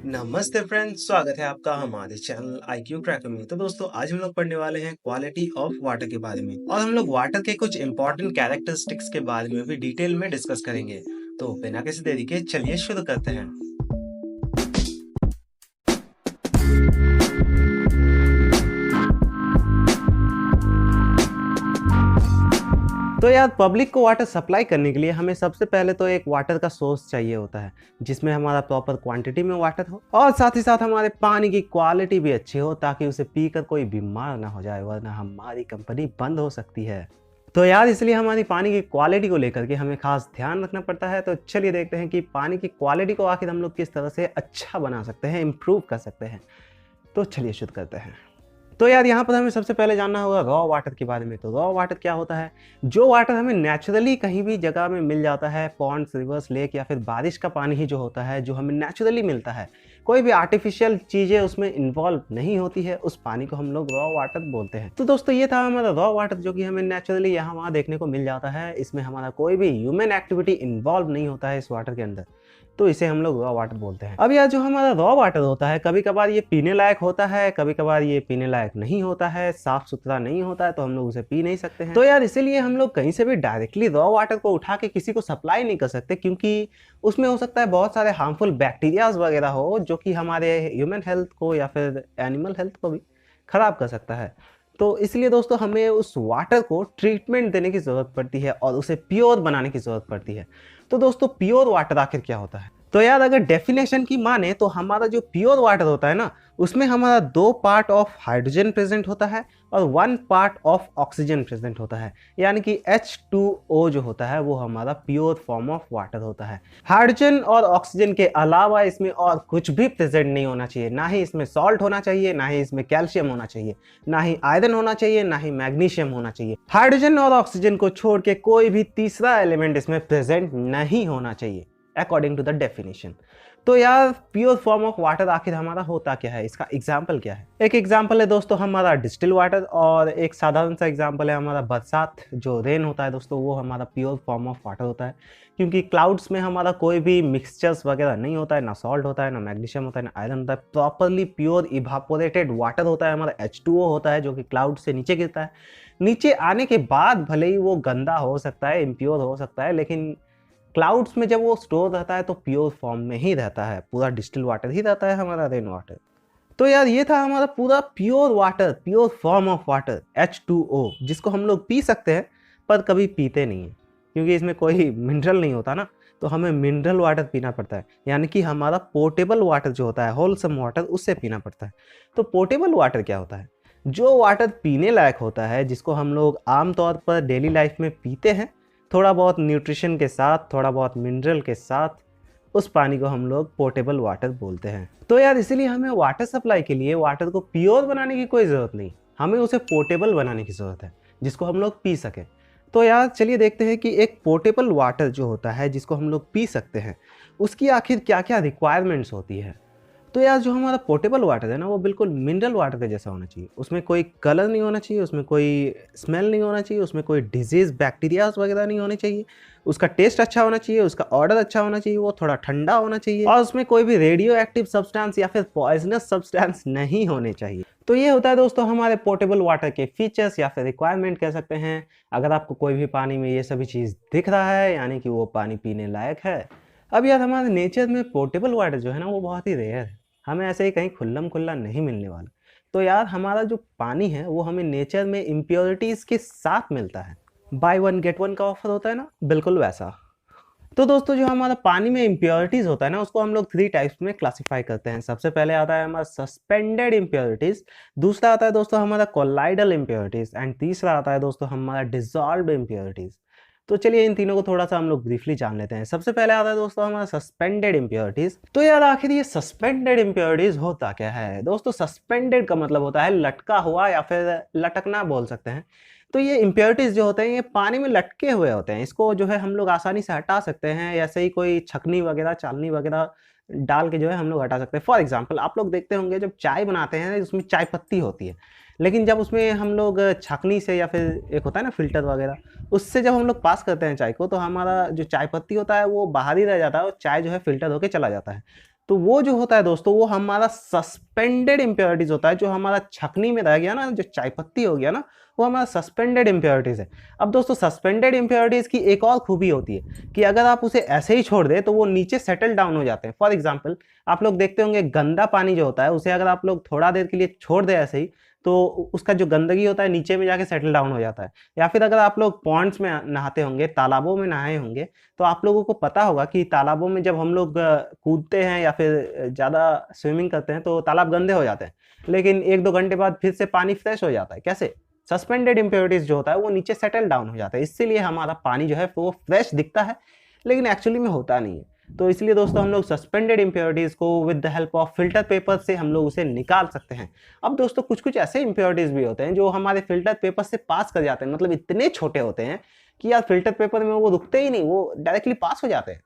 नमस्ते फ्रेंड्स, स्वागत है आपका हमारे चैनल IQ क्रैकर में। तो दोस्तों, आज हम लोग पढ़ने वाले हैं क्वालिटी ऑफ वाटर के बारे में और हम लोग वाटर के कुछ इंपॉर्टेंट कैरेक्टरिस्टिक्स के बारे में भी डिटेल में डिस्कस करेंगे। तो बिना किसी देरी के चलिए शुरू करते हैं। तो यार, पब्लिक को वाटर सप्लाई करने के लिए हमें सबसे पहले तो एक वाटर का सोर्स चाहिए होता है, जिसमें हमारा प्रॉपर क्वांटिटी में वाटर हो और साथ ही साथ हमारे पानी की क्वालिटी भी अच्छी हो, ताकि उसे पीकर कोई बीमार ना हो जाए, वरना हमारी कंपनी बंद हो सकती है। तो यार, इसलिए हमारी पानी की क्वालिटी को लेकर के हमें खास ध्यान रखना पड़ता है। तो चलिए देखते हैं कि पानी की क्वालिटी को आखिर हम लोग किस तरह से अच्छा बना सकते हैं, इम्प्रूव कर सकते हैं। तो चलिए शुरू करते हैं। तो यार, यहाँ पर हमें सबसे पहले जानना होगा रॉ वाटर के बारे में। तो रॉ वाटर क्या होता है? जो वाटर हमें नेचुरली कहीं भी जगह में मिल जाता है, पॉन्ड्स, रिवर्स, लेक या फिर बारिश का पानी ही जो होता है, जो हमें नेचुरली मिलता है, कोई भी आर्टिफिशियल चीज़ें उसमें इन्वॉल्व नहीं होती है, उस पानी को हम लोग रॉ वाटर बोलते हैं। तो दोस्तों, ये था हमारा रॉ वाटर, जो कि हमें नेचुरली यहाँ वहाँ देखने को मिल जाता है। इसमें हमारा कोई भी ह्यूमन एक्टिविटी इन्वॉल्व नहीं होता है इस वाटर के अंदर, तो इसे हम लोग रॉ वाटर बोलते हैं। अब यार, जो हमारा रॉ वाटर होता है, कभी कभार ये पीने लायक होता है, कभी कभार ये पीने लायक नहीं होता है, साफ सुथरा नहीं होता है, तो हम लोग उसे पी नहीं सकते हैं। तो यार, इसीलिए हम लोग कहीं से भी डायरेक्टली रॉ वाटर को उठा के किसी को सप्लाई नहीं कर सकते, क्योंकि उसमें हो सकता है बहुत सारे हार्मफुल बैक्टीरियाज वगैरह हो, जो कि हमारे ह्यूमन हेल्थ को या फिर एनिमल हेल्थ को भी खराब कर सकता है। तो इसलिए दोस्तों, हमें उस वाटर को ट्रीटमेंट देने की ज़रूरत पड़ती है और उसे प्योर बनाने की ज़रूरत पड़ती है। तो दोस्तों, प्योर वाटर आखिर क्या होता है? तो यार, अगर डेफिनेशन की माने तो हमारा जो प्योर वाटर होता है ना, उसमें हमारा 2 पार्ट ऑफ हाइड्रोजन प्रेजेंट होता है और 1 पार्ट ऑफ ऑक्सीजन प्रेजेंट होता है। यानी कि H2O जो होता है वो हमारा प्योर फॉर्म ऑफ वाटर होता है। हाइड्रोजन और ऑक्सीजन के अलावा इसमें और कुछ भी प्रेजेंट नहीं होना चाहिए। ना ही इसमें सॉल्ट होना चाहिए, ना ही इसमें कैल्शियम होना चाहिए, ना ही आयरन होना चाहिए, ना ही मैग्नीशियम होना चाहिए। हाइड्रोजन और ऑक्सीजन को छोड़ के कोई भी तीसरा एलिमेंट इसमें प्रेजेंट नहीं होना चाहिए, अकॉर्डिंग टू द डेफिनेशन। तो यार, प्योर फॉर्म ऑफ वाटर आखिर हमारा होता क्या है? इसका एग्जाम्पल क्या है? एक एग्जाम्पल है दोस्तों हमारा डिस्टिल वाटर, और एक साधारण सा एग्जाम्पल है हमारा बरसात। जो रेन होता है दोस्तों, वो हमारा प्योर फॉर्म ऑफ वाटर होता है, क्योंकि क्लाउड्स में हमारा कोई भी मिक्सचर्स वगैरह नहीं होता है, ना सॉल्ट होता है, ना मैग्नीशियम होता है, ना आयरन होता है। प्रॉपरली प्योर इवापोरेटेड वाटर होता है हमारा। H2O होता है, जो कि क्लाउड से नीचे गिरता है। नीचे आने के बाद भले ही वो गंदा हो सकता है, इम्प्योर हो सकता है, लेकिन क्लाउड्स में जब वो स्टोर रहता है तो प्योर फॉर्म में ही रहता है। पूरा डिस्टिल वाटर ही रहता है हमारा रेन वाटर। तो यार, ये था हमारा पूरा pure water, pure form of water H2O, जिसको हम लोग पी सकते हैं पर कभी पीते नहीं हैं, क्योंकि इसमें कोई मिनरल नहीं होता ना। तो हमें मिनरल वाटर पीना पड़ता है, यानी कि हमारा पोर्टेबल वाटर जो होता है, होलसम वाटर, उससे पीना पड़ता है। तो पोर्टेबल वाटर क्या होता है? जो वाटर पीने लायक होता है, जिसको हम लोग आमतौर पर डेली लाइफ में पीते हैं, थोड़ा बहुत न्यूट्रिशन के साथ, थोड़ा बहुत मिनरल के साथ, उस पानी को हम लोग पोर्टेबल वाटर बोलते हैं। तो यार, इसीलिए हमें वाटर सप्लाई के लिए वाटर को प्योर बनाने की कोई ज़रूरत नहीं, हमें उसे पोर्टेबल बनाने की ज़रूरत है, जिसको हम लोग पी सकें। तो यार, चलिए देखते हैं कि एक पोर्टेबल वाटर जो होता है, जिसको हम लोग पी सकते हैं, उसकी आखिर क्या क्या रिक्वायरमेंट्स होती है। तो यार, जो हमारा पोर्टेबल वाटर है ना, वो बिल्कुल मिनरल वाटर के जैसा होना चाहिए। उसमें कोई कलर नहीं होना चाहिए, उसमें कोई स्मेल नहीं होना चाहिए, उसमें कोई डिजीज़, बैक्टीरियाज वगैरह नहीं होने चाहिए। उसका टेस्ट अच्छा होना चाहिए, उसका ऑर्डर अच्छा होना चाहिए, वो थोड़ा ठंडा होना चाहिए, और उसमें कोई भी रेडियो एक्टिव सब्सटेंस या फिर पॉइजनस सब्सटेंस नहीं होने चाहिए। तो ये होता है दोस्तों हमारे पोर्टेबल वाटर के फीचर्स या फिर रिक्वायरमेंट कह सकते हैं। अगर आपको कोई भी पानी में ये सभी चीज़ दिख रहा है, यानी कि वो पानी पीने लायक है। अब यार, हमारे नेचर में पोर्टेबल वाटर जो है ना, वो बहुत ही रेयर है, हमें ऐसे ही कहीं खुल्लम खुल्ला नहीं मिलने वाला। तो यार, हमारा जो पानी है वो हमें नेचर में इम्प्योरिटीज़ के साथ मिलता है। बाय वन गेट वन का ऑफर होता है ना, बिल्कुल वैसा। तो दोस्तों, जो हमारा पानी में इम्प्योरिटीज़ होता है ना, उसको हम लोग 3 टाइप्स में क्लासिफाई करते हैं। सबसे पहले आता है हमारा सस्पेंडेड इम्प्योरिटीज़, दूसरा आता है दोस्तों हमारा कोलाइडल इम्प्योरिटीज़, एंड तीसरा आता है दोस्तों हमारा डिसॉल्व्ड इम्प्योरिटीज़। तो चलिए, इन तीनों को थोड़ा सा हम लोग ब्रीफली जान लेते हैं। सबसे पहले आता है दोस्तों हमारा सस्पेंडेड इम्प्योरिटीज। तो यार, आखिर ये सस्पेंडेड इम्प्योरिटीज होता क्या है? दोस्तों, सस्पेंडेड का मतलब होता है लटका हुआ या फिर लटकना बोल सकते हैं। तो ये इम्प्योरिटीज जो होते हैं, ये पानी में लटके हुए होते हैं। इसको जो है हम लोग आसानी से हटा सकते हैं, ऐसे ही कोई छकनी वगैरह, चालनी वगैरह डाल के जो है हम लोग हटा सकते हैं। फॉर एग्जाम्पल, आप लोग देखते होंगे जब चाय बनाते हैं, उसमें चाय पत्ती होती है, लेकिन जब उसमें हम लोग छकनी से या फिर एक होता है ना फिल्टर वगैरह, उससे जब हम लोग पास करते हैं चाय को, तो हमारा जो चाय पत्ती होता है वो बाहर ही रह जाता है और चाय जो है फिल्टर होकर चला जाता है। तो वो जो होता है दोस्तों, वो हमारा सस्पेंडेड इम्प्योरिटीज होता है, जो हमारा छकनी में रह गया ना, जो चाय पत्ती हो गया ना, वो हमारा सस्पेंडेड इम्प्योरिटीज है। अब दोस्तों सस्पेंडेड इम्प्योरिटीज की एक और खूबी होती है कि अगर आप उसे ऐसे ही छोड़ दें तो वो नीचे सेटल डाउन हो जाते हैं। फॉर एग्जाम्पल, आप लोग देखते होंगे गंदा पानी जो होता है उसे अगर आप लोग थोड़ा देर के लिए छोड़ दें ऐसे ही, तो उसका जो गंदगी होता है नीचे में जाके सेटल डाउन हो जाता है। या फिर अगर आप लोग पॉन्ड्स में नहाते होंगे, तालाबों में नहाए होंगे, तो आप लोगों को पता होगा कि तालाबों में जब हम लोग कूदते हैं या फिर ज़्यादा स्विमिंग करते हैं तो तालाब गंदे हो जाते हैं, लेकिन 1-2 घंटे बाद फिर से पानी फ्रेश हो जाता है। कैसे? सस्पेंडेड इम्प्योरिटीज जो होता है वो नीचे सेटल डाउन हो जाता है, इसीलिए हमारा पानी जो है वो फ्रेश दिखता है, लेकिन एक्चुअली में होता नहीं है। तो इसलिए दोस्तों हम लोग सस्पेंडेड इम्प्योरिटीज को with the help of filter paper से हम लोग उसे निकाल सकते हैं। अब दोस्तों कुछ कुछ ऐसे इम्प्योरिटीज भी होते हैं जो हमारे फिल्टर पेपर से पास कर जाते हैं, मतलब इतने छोटे होते हैं कि यार फिल्टर पेपर में वो रुकते ही नहीं, वो डायरेक्टली पास हो जाते हैं।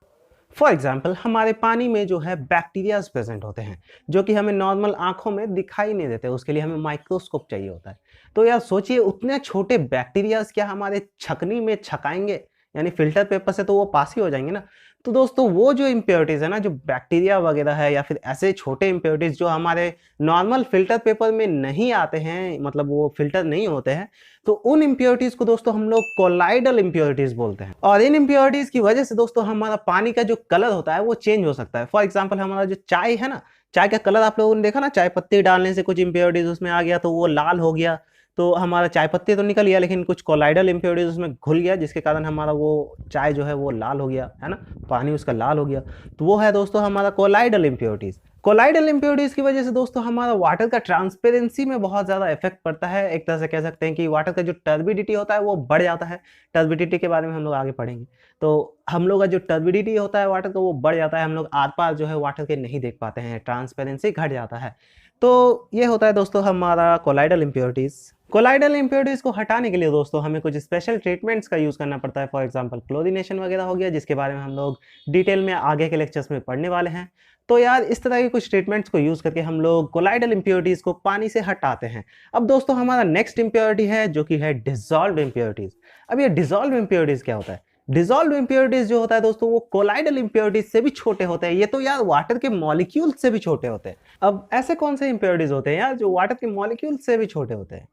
फॉर एग्जाम्पल, हमारे पानी में जो है बैक्टीरियाज प्रेजेंट होते हैं, जो कि हमें नॉर्मल आंखों में दिखाई नहीं देते, उसके लिए हमें माइक्रोस्कोप चाहिए होता है। तो यार सोचिए, उतने छोटे बैक्टीरियाज क्या हमारे छकनी में छकाएंगे? यानी फिल्टर पेपर से तो वो पास ही हो जाएंगे ना। तो दोस्तों वो जो इम्प्योरिटीज है ना, जो बैक्टीरिया वगैरह है या फिर ऐसे छोटे इम्प्योरिटीज जो हमारे नॉर्मल फिल्टर पेपर में नहीं आते हैं, मतलब वो फिल्टर नहीं होते हैं, तो उन इम्प्योरिटीज को दोस्तों हम लोग कोलाइडल इम्प्योरिटीज बोलते हैं। और इन इम्प्योरिटीज की वजह से दोस्तों हमारा पानी का जो कलर होता है वो चेंज हो सकता है। फॉर एग्जाम्पल, हमारा जो चाय है ना, चाय का कलर आप लोगों ने देखा ना, चाय पत्ती डालने से कुछ इम्प्योरिटीज उसमें आ गया तो वो लाल हो गया। तो हमारा चाय पत्ती तो निकल गया, लेकिन कुछ कोलाइडल इम्प्योरिटीज उसमें घुल गया, जिसके कारण हमारा वो चाय जो है वो लाल हो गया, है ना, पानी उसका लाल हो गया। तो वो है दोस्तों हमारा कोलाइडल इम्प्योरिटीज। कोलाइडल इम्प्योरिटीज की वजह से दोस्तों हमारा वाटर का ट्रांसपेरेंसी में बहुत ज़्यादा इफेक्ट पड़ता है। एक तरह से कह सकते हैं कि वाटर का जो टर्बिडिटी होता है वो बढ़ जाता है। टर्बिडिटी के बारे में हम लोग आगे पढ़ेंगे। तो हम लोग का जो टर्बिडिटी होता है वाटर का वो बढ़ जाता है, हम लोग आर पार जो है वाटर के नहीं देख पाते हैं, ट्रांसपेरेंसी घट जाता है। तो ये होता है दोस्तों हमारा कोलाइडल इम्प्योरिटीज। कोलाइडल इम्प्योरिटीज को हटाने के लिए दोस्तों हमें कुछ स्पेशल ट्रीटमेंट्स का यूज़ करना पड़ता है। फॉर एग्जांपल क्लोरीनेशन वगैरह हो गया, जिसके बारे में हम लोग डिटेल में आगे के लेक्चर्स में पढ़ने वाले हैं। तो यार इस तरह के कुछ ट्रीटमेंट्स को यूज़ करके हम लोग कोलाइडल इम्प्योरिटीज को पानी से हटाते हैं। अब दोस्तों हमारा नेक्स्ट इम्प्योरिटी है जो कि है डिजॉल्व इम्प्योरिटीज। अब ये डिजॉल्व इम्प्योरिटीज क्या होता है? डिजॉल्व इम्प्योरिटीज जो होता है दोस्तों वो कोलाइडल इम्प्योरिटीज से भी छोटे होते हैं। ये तो यार वाटर के मॉलिक्यूल से भी छोटे होते हैं। अब ऐसे कौन से इम्प्योरिटीज होते हैं यार जो वाटर के मॉलिक्यूल से भी छोटे होते हैं?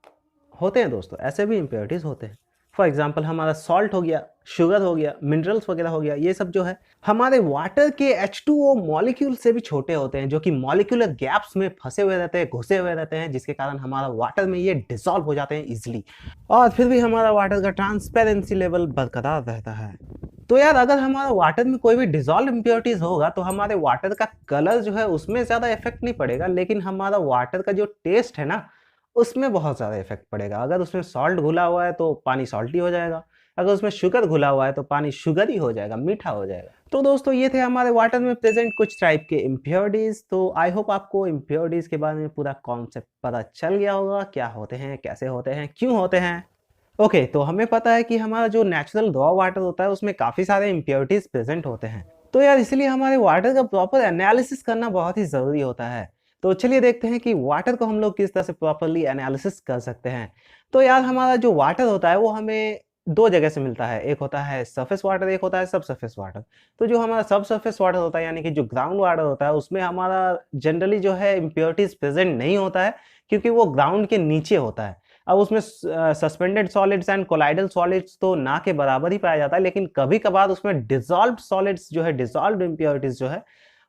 होते हैं दोस्तों, ऐसे भी इम्प्योरिटीज होते हैं। फॉर एग्जाम्पल, हमारा सॉल्ट हो गया, शुगर हो गया, मिनरल्स वगैरह हो गया, ये सब जो है हमारे वाटर के H2O मॉलिक्यूल से भी छोटे होते हैं, जो कि मॉलिक्यूलर गैप्स में फंसे हुए रहते हैं, घुसे हुए रहते हैं, जिसके कारण हमारा वाटर में ये डिसॉल्व हो जाते हैं इजिली, और फिर भी हमारा वाटर का ट्रांसपेरेंसी लेवल बरकरार रहता है। तो यार अगर हमारा वाटर में कोई भी डिसॉल्व इम्प्योरिटीज होगा तो हमारे वाटर का कलर जो है उसमें ज़्यादा इफेक्ट नहीं पड़ेगा, लेकिन हमारा वाटर का जो टेस्ट है ना उसमें बहुत ज़्यादा इफेक्ट पड़ेगा। अगर उसमें सॉल्ट घुला हुआ है तो पानी सॉल्टी हो जाएगा, अगर उसमें शुगर घुला हुआ है तो पानी शुगरी हो जाएगा, मीठा हो जाएगा। तो दोस्तों ये थे हमारे वाटर में प्रेजेंट कुछ टाइप के इम्प्योरिटीज। तो आई होप आपको इम्प्योरिटीज के बारे में पूरा कॉन्सेप्ट पता चल गया होगा, क्या होते हैं, कैसे होते हैं, क्यों होते हैं। ओके, तो हमें पता है कि हमारा जो नेचुरल रॉ वाटर होता है उसमें काफ़ी सारे इम्प्योरिटीज प्रेजेंट होते हैं। तो यार इसलिए हमारे वाटर का प्रॉपर एनालिसिस करना बहुत ही ज़रूरी होता है। तो चलिए देखते हैं कि वाटर को हम लोग किस तरह से प्रॉपरली एनालिसिस कर सकते हैं। तो यार हमारा जो वाटर होता है वो हमें दो जगह से मिलता है, एक होता है सरफेस वाटर, एक होता है सब सरफेस वाटर। तो जो हमारा सब सरफेस वाटर होता है यानी कि जो ग्राउंड वाटर होता है उसमें हमारा जनरली जो है इम्प्योरिटीज प्रेजेंट नहीं होता है, क्योंकि वो ग्राउंड के नीचे होता है। अब उसमें suspended solids and colloidal solids तो ना के बराबर ही पाया जाता है, लेकिन कभी कभार उसमें डिजॉल्व सॉलिड्स जो है, डिजॉल्व इम्प्योरिटीज जो है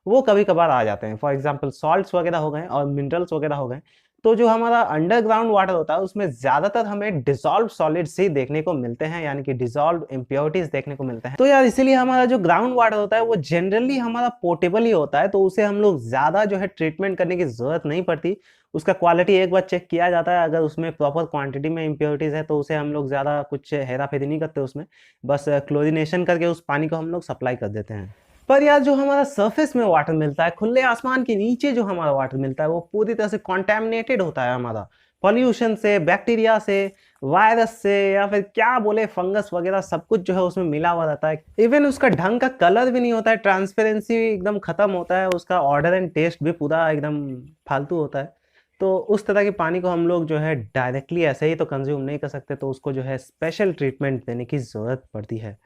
वो कभी कभार आ जाते हैं। फॉर एग्जांपल सॉल्ट्स वगैरह हो गए और मिनरल्स वगैरह हो गए। तो जो हमारा अंडरग्राउंड वाटर होता है उसमें ज़्यादातर हमें डिसॉल्व सॉलिड्स ही देखने को मिलते हैं, यानी कि डिसॉल्व इम्प्योरिटीज देखने को मिलते हैं। तो यार इसीलिए हमारा जो ग्राउंड वाटर होता है वो जनरली हमारा पोर्टेबल ही होता है, तो उसे हम लोग ज़्यादा जो है ट्रीटमेंट करने की ज़रूरत नहीं पड़ती। उसका क्वालिटी एक बार चेक किया जाता है, अगर उसमें प्रॉपर क्वांटिटी में इम्प्योरिटीज़ है तो उसे हम लोग ज़्यादा कुछ हेरा फेरी नहीं करते उसमें, बस क्लोरीनेशन करके उस पानी को हम लोग सप्लाई कर देते हैं। पर यार जो हमारा सरफेस में वाटर मिलता है, खुले आसमान के नीचे जो हमारा वाटर मिलता है वो पूरी तरह से कॉन्टेमिनेटेड होता है हमारा, पॉल्यूशन से, बैक्टीरिया से, वायरस से, या फिर क्या बोले फंगस वगैरह, सब कुछ जो है उसमें मिला हुआ रहता है। इवन उसका ढंग का कलर भी नहीं होता है, ट्रांसपेरेंसी एकदम खत्म होता है, उसका ऑर्डर एंड टेस्ट भी पूरा एकदम फालतू होता है। तो उस तरह के पानी को हम लोग जो है डायरेक्टली ऐसे ही तो कंज्यूम नहीं कर सकते, तो उसको जो है स्पेशल ट्रीटमेंट देने की ज़रूरत पड़ती है।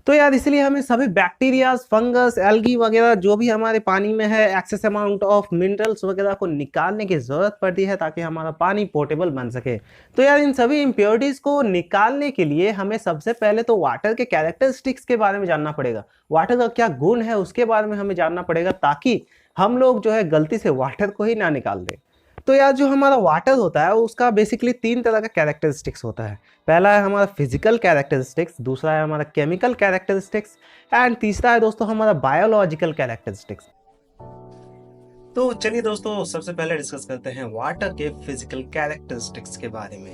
तो यार इसलिए हमें सभी बैक्टीरियाज, फंगस, एल्गी वगैरह जो भी हमारे पानी में है, एक्सेस अमाउंट ऑफ मिनरल्स वगैरह को निकालने की जरूरत पड़ती है ताकि हमारा पानी पोर्टेबल बन सके। तो यार इन सभी इम्प्योरिटीज को निकालने के लिए हमें सबसे पहले तो वाटर के कैरेक्टरिस्टिक्स के बारे में जानना पड़ेगा। वाटर का क्या गुण है उसके बारे में हमें जानना पड़ेगा ताकि हम लोग जो है गलती से वाटर को ही ना निकाल दें। तो यार जो हमारा वाटर होता है उसका बेसिकली 3 तरह का कैरेक्टरिस्टिक्स होता है। पहला है हमारा फिजिकल कैरेक्टरिस्टिक्स, दूसरा है हमारा केमिकल कैरेक्टरिस्टिक्स एंड तीसरा है दोस्तों हमारा बायोलॉजिकल कैरेक्टरिस्टिक्स। तो चलिए दोस्तों सबसे पहले डिस्कस करते हैं वाटर के फिजिकल कैरेक्टरिस्टिक्स के बारे में।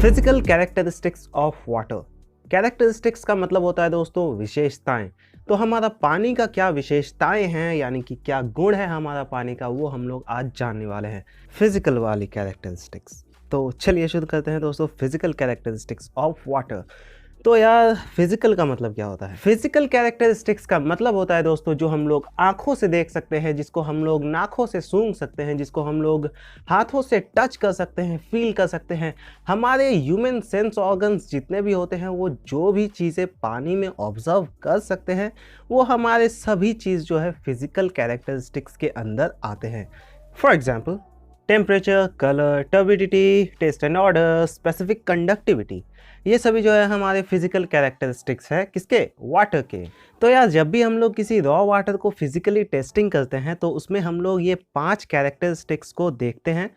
Physical characteristics of water. Characteristics का मतलब होता है दोस्तों विशेषताएं। तो हमारा पानी का क्या विशेषताएं हैं, यानी कि क्या गुण है हमारा पानी का, वो हम लोग आज जानने वाले हैं, फिजिकल वाली कैरेक्टरिस्टिक्स। तो चलिए शुरू करते हैं दोस्तों फिजिकल कैरेक्टरिस्टिक्स ऑफ वाटर। तो यार फिजिकल का मतलब क्या होता है? फिजिकल कैरेक्टरिस्टिक्स का मतलब होता है दोस्तों जो हम लोग आंखों से देख सकते हैं, जिसको हम लोग नाकों से सूंघ सकते हैं, जिसको हम लोग हाथों से टच कर सकते हैं, फील कर सकते हैं। हमारे ह्यूमन सेंस ऑर्गन्स जितने भी होते हैं वो जो भी चीज़ें पानी में ऑब्जर्व कर सकते हैं वो हमारे सभी चीज़ जो है फिजिकल कैरेक्टरिस्टिक्स के अंदर आते हैं। For example temperature, colour, turbidity, taste and odour, specific conductivity, ये सभी जो है हमारे फिजिकल कैरेक्टरिस्टिक्स है किसके? वाटर के। तो यार जब भी हम लोग किसी रॉ वाटर को फिजिकली टेस्टिंग करते हैं तो उसमें हम लोग ये 5 कैरेक्टरिस्टिक्स को देखते हैं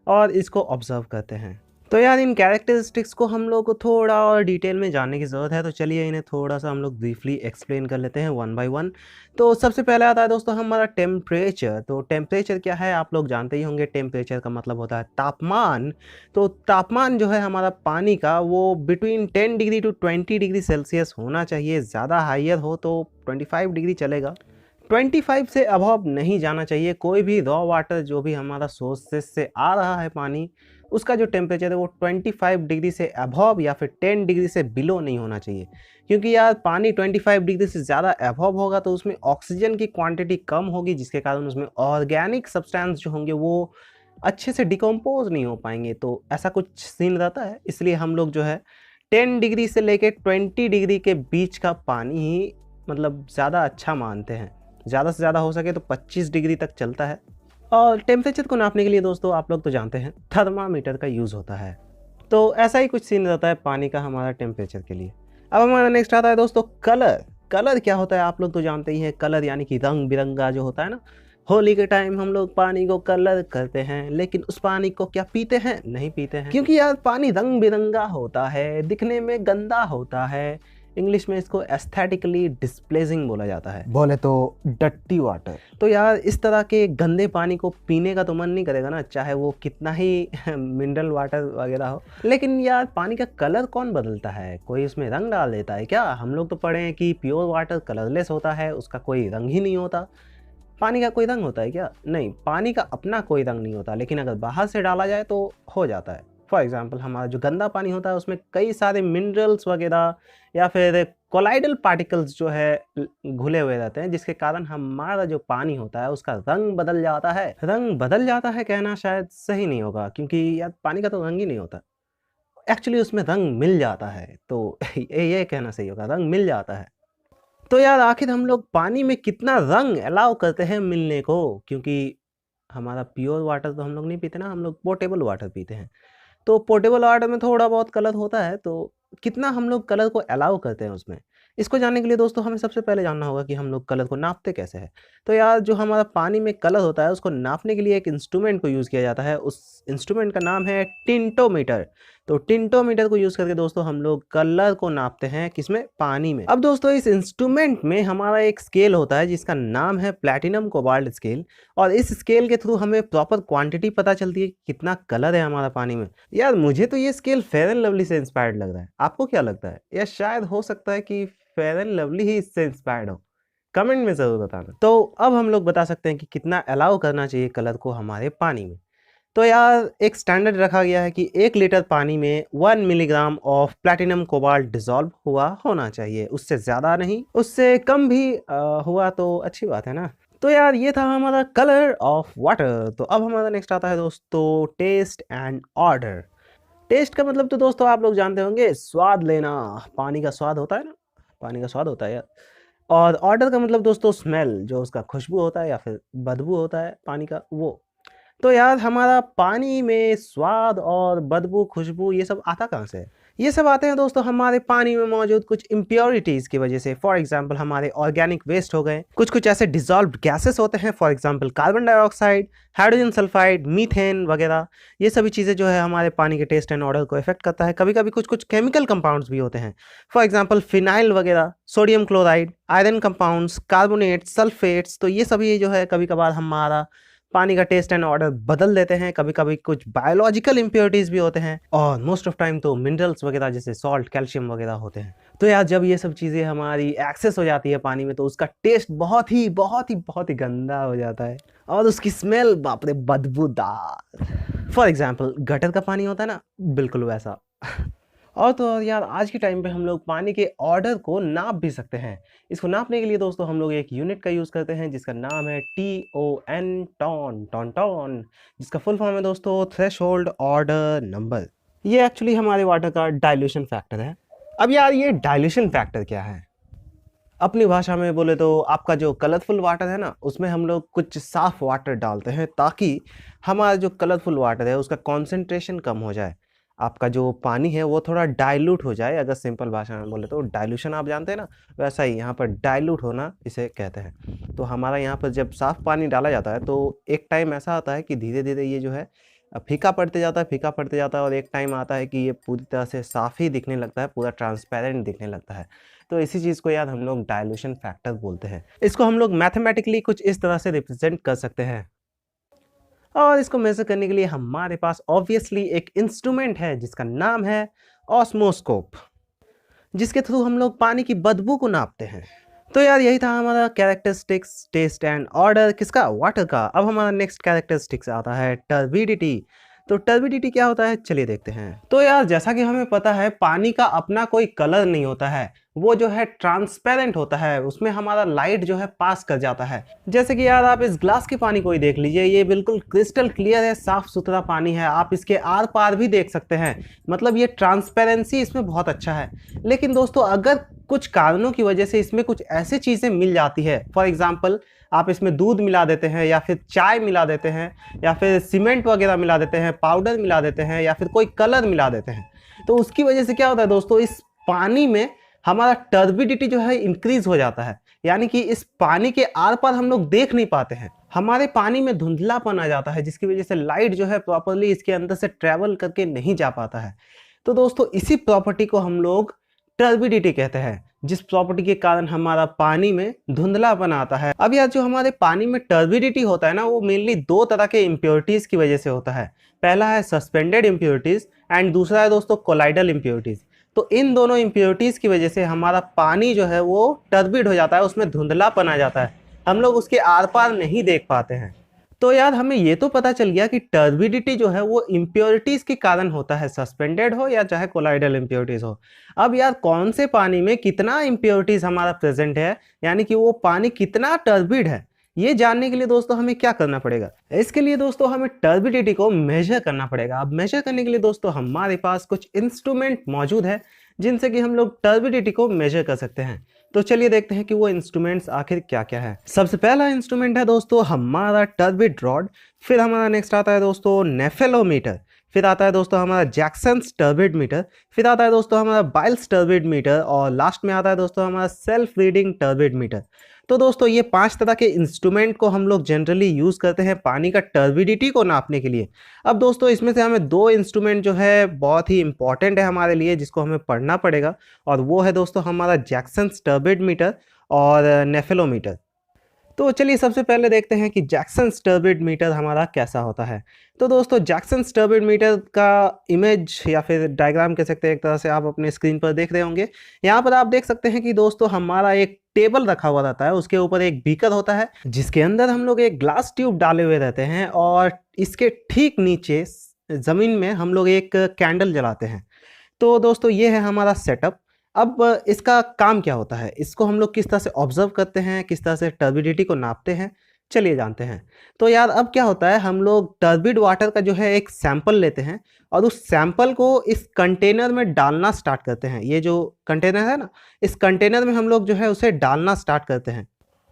और इसको ऑब्जर्व करते हैं। तो यार इन कैरेक्टरिस्टिक्स को हम लोग को थोड़ा और डिटेल में जानने की ज़रूरत है, तो चलिए इन्हें थोड़ा सा हम लोग ब्रीफली एक्सप्लेन कर लेते हैं वन बाय वन। तो सबसे पहले आता है दोस्तों हमारा टेम्परेचर। तो टेम्परेचर क्या है आप लोग जानते ही होंगे। टेम्परेचर का मतलब होता है तापमान। तो तापमान जो है हमारा पानी का वो between 10 degree to 20 degree Celsius होना चाहिए। ज़्यादा हाइयर हो तो 25 डिग्री चलेगा, 25 से अबव नहीं जाना चाहिए। कोई भी रॉ वाटर जो भी हमारा सोर्सेस से आ रहा है पानी, उसका जो टेम्परेचर है वो 25 डिग्री से अबव या फिर 10 डिग्री से बिलो नहीं होना चाहिए। क्योंकि यार पानी 25 डिग्री से ज़्यादा अबव होगा तो उसमें ऑक्सीजन की क्वांटिटी कम होगी, जिसके कारण उसमें ऑर्गेनिक सब्सटेंस जो होंगे वो अच्छे से डिकम्पोज नहीं हो पाएंगे। तो ऐसा कुछ सीन रहता है, इसलिए हम लोग जो है 10 डिग्री से लेके 20 डिग्री के बीच का पानी ही मतलब ज़्यादा अच्छा मानते हैं। ज़्यादा से ज़्यादा हो सके तो 25 डिग्री तक चलता है। और टेम्परेचर को नापने के लिए दोस्तों आप लोग तो जानते हैं थर्मामीटर का यूज़ होता है। तो ऐसा ही कुछ सीन रहता है पानी का हमारा टेम्परेचर के लिए। अब हमारा नेक्स्ट आता है दोस्तों कलर। कलर क्या होता है आप लोग तो जानते ही हैं। कलर यानी कि रंग बिरंगा जो होता है ना। होली के टाइम हम लोग पानी को कलर करते हैं, लेकिन उस पानी को क्या पीते हैं? नहीं पीते हैं, क्योंकि यार पानी रंग बिरंगा होता है, दिखने में गंदा होता है। इंग्लिश में इसको एस्थेटिकली डिस्प्लेजिंग बोला जाता है, बोले तो डट्टी वाटर। तो यार इस तरह के गंदे पानी को पीने का तो मन नहीं करेगा ना, चाहे वो कितना ही मिनरल वाटर वगैरह हो। लेकिन यार पानी का कलर कौन बदलता है? कोई उसमें रंग डाल देता है क्या? हम लोग तो पढ़े हैं कि प्योर वाटर कलरलेस होता है, उसका कोई रंग ही नहीं होता। पानी का कोई रंग होता है क्या? नहीं, पानी का अपना कोई रंग नहीं होता, लेकिन अगर बाहर से डाला जाए तो हो जाता है। फॉर एग्जाम्पल हमारा जो गंदा पानी होता है उसमें कई सारे मिनरल्स वगैरह या फिर कोलाइडल पार्टिकल्स जो है घुले हुए रहते हैं, जिसके कारण हमारा जो पानी होता है उसका रंग बदल जाता है। रंग बदल जाता है कहना शायद सही नहीं होगा, क्योंकि यार पानी का तो रंग ही नहीं होता, एक्चुअली उसमें रंग मिल जाता है। तो ये कहना सही होगा, रंग मिल जाता है। तो यार आखिर हम लोग पानी में कितना रंग अलाउ करते हैं मिलने को? क्योंकि हमारा प्योर वाटर तो हम लोग नहीं पीते ना, हम लोग पोर्टेबल वाटर पीते हैं। तो पोर्टेबल वाटर में थोड़ा बहुत कलर होता है, तो कितना हम लोग कलर को अलाउ करते हैं उसमें? इसको जानने के लिए दोस्तों हमें सबसे पहले जानना होगा कि हम लोग कलर को नापते कैसे हैं। तो यार जो हमारा पानी में कलर होता है उसको नापने के लिए एक इंस्ट्रूमेंट को यूज़ किया जाता है। उस इंस्ट्रूमेंट का नाम है टिंटोमीटर। तो टिंटोमीटर को यूज़ करके दोस्तों हम लोग कलर को नापते हैं, किसमें? पानी में। अब दोस्तों इस इंस्ट्रूमेंट में हमारा एक स्केल होता है जिसका नाम है प्लैटिनम कोबाल्ट स्केल, और इस स्केल के थ्रू हमें प्रॉपर क्वांटिटी पता चलती है कि कितना कलर है हमारा पानी में। यार मुझे तो ये स्केल फेयर एंड लवली से इंस्पायर्ड लग रहा है, आपको क्या लगता है? या शायद हो सकता है कि फेयर एंड लवली ही इससे इंस्पायर्ड हो, कमेंट में ज़रूर बताना। तो अब हम लोग बता सकते हैं कि कितना अलाउ करना चाहिए कलर को हमारे पानी में। तो यार एक स्टैंडर्ड रखा गया है कि 1 लीटर पानी में 1 milligram of platinum cobalt dissolve हुआ होना चाहिए, उससे ज़्यादा नहीं, उससे कम भी हुआ तो अच्छी बात है ना। तो यार ये था हमारा कलर ऑफ वाटर। तो अब हमारा नेक्स्ट आता है दोस्तों टेस्ट एंड ऑर्डर। टेस्ट का मतलब तो दोस्तों आप लोग जानते होंगे, स्वाद लेना, पानी का स्वाद होता है ना, पानी का स्वाद होता है यार। और ऑर्डर का मतलब दोस्तों स्मेल, जो उसका खुशबू होता है या फिर बदबू होता है पानी का, वो। तो यार हमारा पानी में स्वाद और बदबू, खुशबू, ये सब आता कहाँ से है? ये सब आते हैं दोस्तों हमारे पानी में मौजूद कुछ इम्प्योरिटीज़ की वजह से। फॉर एग्जांपल हमारे ऑर्गेनिक वेस्ट हो गए, कुछ कुछ ऐसे डिजॉल्व्ड गैसेस होते हैं, for example carbon dioxide, hydrogen sulphide, methane वगैरह। ये सभी चीज़ें जो है हमारे पानी के टेस्ट एंड ऑर्डर को इफेक्ट करता है। कभी कभी कुछ कुछ केमिकल कंपाउंड्स भी होते हैं, फॉर एग्जाम्पल फिनाइल वगैरह, sodium chloride, iron compounds, carbonates, sulphates. तो ये सभी जो है कभी कभार हमारा पानी का टेस्ट एंड ऑर्डर बदल देते हैं। कभी कभी कुछ बायोलॉजिकल इम्प्योरिटीज भी होते हैं, और मोस्ट ऑफ टाइम तो मिनरल्स वगैरह जैसे सॉल्ट, कैल्शियम वगैरह होते हैं। तो यार जब ये सब चीज़ें हमारी एक्सेस हो जाती है पानी में, तो उसका टेस्ट बहुत ही बहुत ही बहुत ही गंदा हो जाता है, और उसकी स्मेल बाप रे बदबूदार। फॉर एग्जाम्पल गटर का पानी होता है ना, बिल्कुल वैसा। और तो और यार आज के टाइम पे हम लोग पानी के ऑर्डर को नाप भी सकते हैं। इसको नापने के लिए दोस्तों हम लोग एक यूनिट का यूज़ करते हैं जिसका नाम है TON, टॉन टॉन टॉन, जिसका फुल फॉर्म है दोस्तों थ्रेशोल्ड ऑर्डर नंबर। ये एक्चुअली हमारे वाटर का डाइल्यूशन फैक्टर है। अब यार ये डाइल्यूशन फैक्टर क्या है? अपनी भाषा में बोले तो आपका जो कलरफुल वाटर है ना, उसमें हम लोग कुछ साफ वाटर डालते हैं ताकि हमारा जो कलरफुल वाटर है उसका कॉन्सेंट्रेशन कम हो जाए, आपका जो पानी है वो थोड़ा डाइल्यूट हो जाए। अगर सिंपल भाषा में बोले तो डाइल्यूशन आप जानते हैं ना, वैसा ही यहाँ पर डाइल्यूट होना इसे कहते हैं। तो हमारा यहाँ पर जब साफ़ पानी डाला जाता है तो एक टाइम ऐसा आता है कि धीरे धीरे ये जो है फीका पड़ते जाता है, फीका पड़ते जाता है, और एक टाइम आता है कि ये पूरी तरह से साफ़ ही दिखने लगता है, पूरा ट्रांसपेरेंट दिखने लगता है। तो इसी चीज़ को यार हम लोग डाइल्यूशन फैक्टर बोलते हैं। इसको हम लोग मैथमेटिकली कुछ इस तरह से रिप्रेजेंट कर सकते हैं, और इसको मेजर करने के लिए हमारे पास ऑब्वियसली एक इंस्ट्रूमेंट है जिसका नाम है ऑस्मोस्कोप, जिसके थ्रू हम लोग पानी की बदबू को नापते हैं। तो यार यही था हमारा कैरेक्टरिस्टिक्स, टेस्ट एंड ऑर्डर, किसका? वाटर का। अब हमारा नेक्स्ट कैरेक्टरिस्टिक्स आता है टर्बिडिटी। तो टर्बिडिटी क्या होता है, चलिए देखते हैं। तो यार जैसा कि हमें पता है पानी का अपना कोई कलर नहीं होता है, वो जो है ट्रांसपेरेंट होता है, उसमें हमारा लाइट जो है पास कर जाता है। जैसे कि यार आप इस ग्लास के पानी को ही देख लीजिए, ये बिल्कुल क्रिस्टल क्लियर है, साफ सुथरा पानी है, आप इसके आर पार भी देख सकते हैं, मतलब ये ट्रांसपेरेंसी इसमें बहुत अच्छा है। लेकिन दोस्तों अगर कुछ कारणों की वजह से इसमें कुछ ऐसी चीज़ें मिल जाती है, फॉर एग्जाम्पल आप इसमें दूध मिला देते हैं, या फिर चाय मिला देते हैं, या फिर सीमेंट वगैरह मिला देते हैं, पाउडर मिला देते हैं, या फिर कोई कलर मिला देते हैं, तो उसकी वजह से क्या होता है दोस्तों, इस पानी में हमारा टर्बिडिटी जो है इंक्रीज हो जाता है। यानी कि इस पानी के आर पार हम लोग देख नहीं पाते हैं, हमारे पानी में धुंधलापन आ जाता है, जिसकी वजह से लाइट जो है प्रॉपरली इसके अंदर से ट्रेवल करके नहीं जा पाता है। तो दोस्तों इसी प्रॉपर्टी को हम लोग टर्बिडिटी कहते हैं, जिस प्रॉपर्टी के कारण हमारा पानी में धुंधलापन आता है। अब यार जो हमारे पानी में टर्बिडिटी होता है ना, वो मेनली दो तरह के इम्प्योरिटीज की वजह से होता है। पहला है सस्पेंडेड इम्प्योरिटीज, एंड दूसरा है दोस्तों कोलाइडल इम्प्योरिटीज। तो इन दोनों इम्प्योरिटीज की वजह से हमारा पानी जो है वो टर्बिड हो जाता है, उसमें धुंधलापन आ जाता है, हम लोग उसके आर पार नहीं देख पाते हैं। तो यार हमें ये तो पता चल गया कि टर्बिडिटी जो है वो इम्प्योरिटीज के कारण होता है, सस्पेंडेड हो या चाहे कोलाइडल इम्प्योरिटीज हो। अब यार कौन से पानी में कितना इम्प्योरिटीज हमारा प्रेजेंट है, यानी कि वो पानी कितना टर्बिड है, ये जानने के लिए दोस्तों हमें क्या करना पड़ेगा? इसके लिए दोस्तों हमें टर्बिडिटी को मेजर करना पड़ेगा। अब मेजर करने के लिए दोस्तों हमारे पास कुछ इंस्ट्रूमेंट मौजूद है जिनसे कि हम लोग टर्बिडिटी को मेजर कर सकते हैं। तो चलिए देखते हैं कि वो इंस्ट्रूमेंट्स आखिर क्या क्या है। सबसे पहला इंस्ट्रूमेंट है दोस्तों हमारा टर्बिड रॉड, फिर हमारा नेक्स्ट आता है दोस्तों नेफेलोमीटर, फिर आता है दोस्तों हमारा जैक्सन्स टर्बिड मीटर, फिर आता है दोस्तों हमारा बाइल्स टर्बिड मीटर, और लास्ट में आता है दोस्तों हमारा सेल्फ रीडिंग टर्बिड मीटर। तो दोस्तों ये 5 तरह के इंस्ट्रूमेंट को हम लोग जनरली यूज़ करते हैं पानी का टर्बिडिटी को नापने के लिए। अब दोस्तों इसमें से हमें 2 इंस्ट्रूमेंट जो है बहुत ही इंपॉर्टेंट है हमारे लिए, जिसको हमें पढ़ना पड़ेगा, और वो है दोस्तों हमारा जैक्सन्स टर्बिड मीटर और नेफेलोमीटर। तो चलिए सबसे पहले देखते हैं कि जैक्सन्स टर्बिड मीटर हमारा कैसा होता है। तो दोस्तों जैक्सन्स टर्बिड मीटर का इमेज या फिर डायग्राम कह सकते हैं, एक तरह से आप अपने स्क्रीन पर देख रहे होंगे। यहाँ पर आप देख सकते हैं कि दोस्तों हमारा एक टेबल रखा हुआ रहता है, उसके ऊपर एक बीकर होता है जिसके अंदर हम लोग एक ग्लास ट्यूब डाले हुए रहते हैं, और इसके ठीक नीचे ज़मीन में हम लोग एक कैंडल जलाते हैं। तो दोस्तों ये है हमारा सेटअप। अब इसका काम क्या होता है, इसको हम लोग किस तरह से ऑब्जर्व करते हैं, किस तरह से टर्बिडिटी को नापते हैं, चलिए जानते हैं। तो यार अब क्या होता है, हम लोग टर्बिड वाटर का जो है एक सैंपल लेते हैं और उस सैंपल को इस कंटेनर में डालना स्टार्ट करते हैं। ये जो कंटेनर है ना, इस कंटेनर में हम लोग जो है उसे डालना स्टार्ट करते हैं।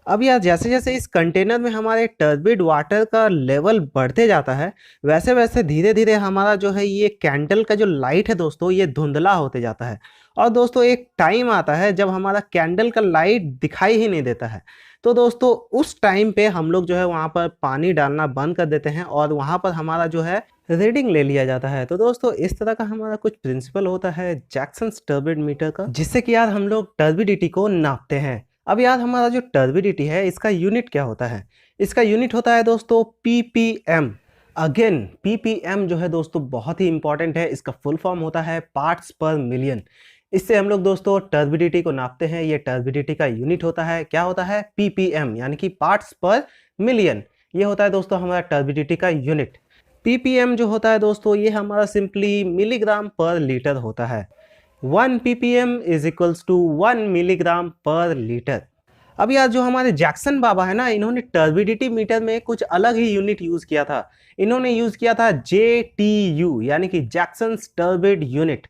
अब यार जैसे जैसे इस कंटेनर में हमारे टर्बिड वाटर का लेवल बढ़ते जाता है, वैसे वैसे धीरे धीरे हमारा जो है ये कैंडल का जो लाइट है दोस्तों, ये धुंधला होते जाता है। और दोस्तों एक टाइम आता है जब हमारा कैंडल का लाइट दिखाई ही नहीं देता है। तो दोस्तों उस टाइम पे हम लोग जो है वहाँ पर पानी डालना बंद कर देते हैं और वहाँ पर हमारा जो है रीडिंग ले लिया जाता है। तो दोस्तों इस तरह का हमारा कुछ प्रिंसिपल होता है जैक्सन्स टर्बिड मीटर का, जिससे कि यार हम लोग टर्बिडिटी को नापते हैं। अब यार हमारा जो टर्बिडिटी है इसका यूनिट क्या होता है? इसका यूनिट होता है दोस्तों पीपीएम। अगेन पीपीएम जो है दोस्तों बहुत ही इंपॉर्टेंट है। इसका फुल फॉर्म होता है पार्ट्स पर मिलियन। इससे हम लोग दोस्तों टर्बिडिटी को नापते हैं। ये टर्बिडिटी का यूनिट होता है, क्या होता है? पीपीएम, यानी कि पार्ट्स पर मिलियन। ये होता है दोस्तों हमारा टर्बिडिटी का यूनिट। पीपीएम जो होता है दोस्तों, ये हमारा सिंपली मिलीग्राम पर लीटर होता है। 1 ppm is equals to 1 milligram per litre. अब यार जो हमारे जैक्सन बाबा है ना, इन्होंने टर्बिडिटी मीटर में कुछ अलग ही यूनिट यूज़ किया था। इन्होंने यूज़ किया था JTU, यानी कि जैक्सन्स टर्बिड यूनिट।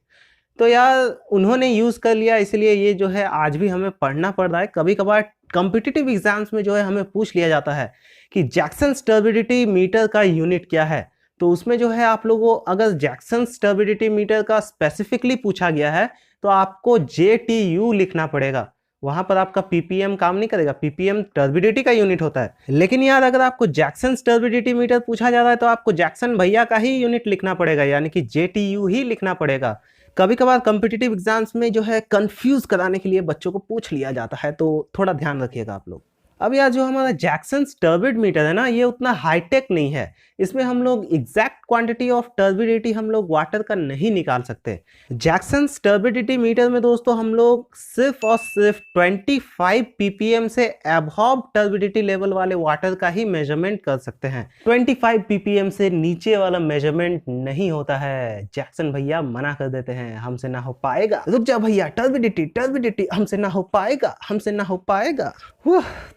तो यार उन्होंने यूज़ कर लिया, इसलिए ये जो है आज भी हमें पढ़ना पड़ रहा है। कभी कभार कॉम्पिटिटिव एग्जाम्स में जो है हमें पूछ लिया जाता है कि जैक्सन्स टर्बिडिटी मीटर का यूनिट क्या है। तो उसमें जो है आप लोगों को अगर जैक्सन्स टर्बिडिटी मीटर का स्पेसिफिकली पूछा गया है तो आपको JTU लिखना पड़ेगा। वहां पर आपका पीपीएम काम नहीं करेगा। पीपीएम टर्बिडिटी का यूनिट होता है। लेकिन यार अगर आपको जैक्सन्स टर्बिडिटी मीटर पूछा जा रहा है तो आपको जैक्सन भैया का ही यूनिट लिखना पड़ेगा, यानी कि JTU ही लिखना पड़ेगा। कभी कभार कॉम्पिटिटिव एग्जाम्स में जो है कंफ्यूज कराने के लिए बच्चों को पूछ लिया जाता है, तो थोड़ा ध्यान रखिएगा आप लोग। अब यार जो हमारा जैक्सन्स टर्बिड मीटर है ना, ये उतना हाईटेक नहीं है। इसमें हम लोग एग्जैक्ट क्वांटिटी ऑफ टर्बिडिटी हम लोग वाटर का नहीं निकाल सकते। जैक्सन्स टर्बिडिटी मीटर में दोस्तों हम लोग सिर्फ और सिर्फ 25 ppm से अबव टर्बिडिटी लेवल वाले वाटर का ही मेजरमेंट कर सकते हैं। 25 ppm से नीचे वाला मेजरमेंट नहीं होता है। जैक्सन भैया मना कर देते हैं, हमसे ना हो पाएगा, रुक जा भैया, टर्बिडिटी टर्बिडिटी हमसे ना हो पाएगा, हमसे ना हो पाएगा।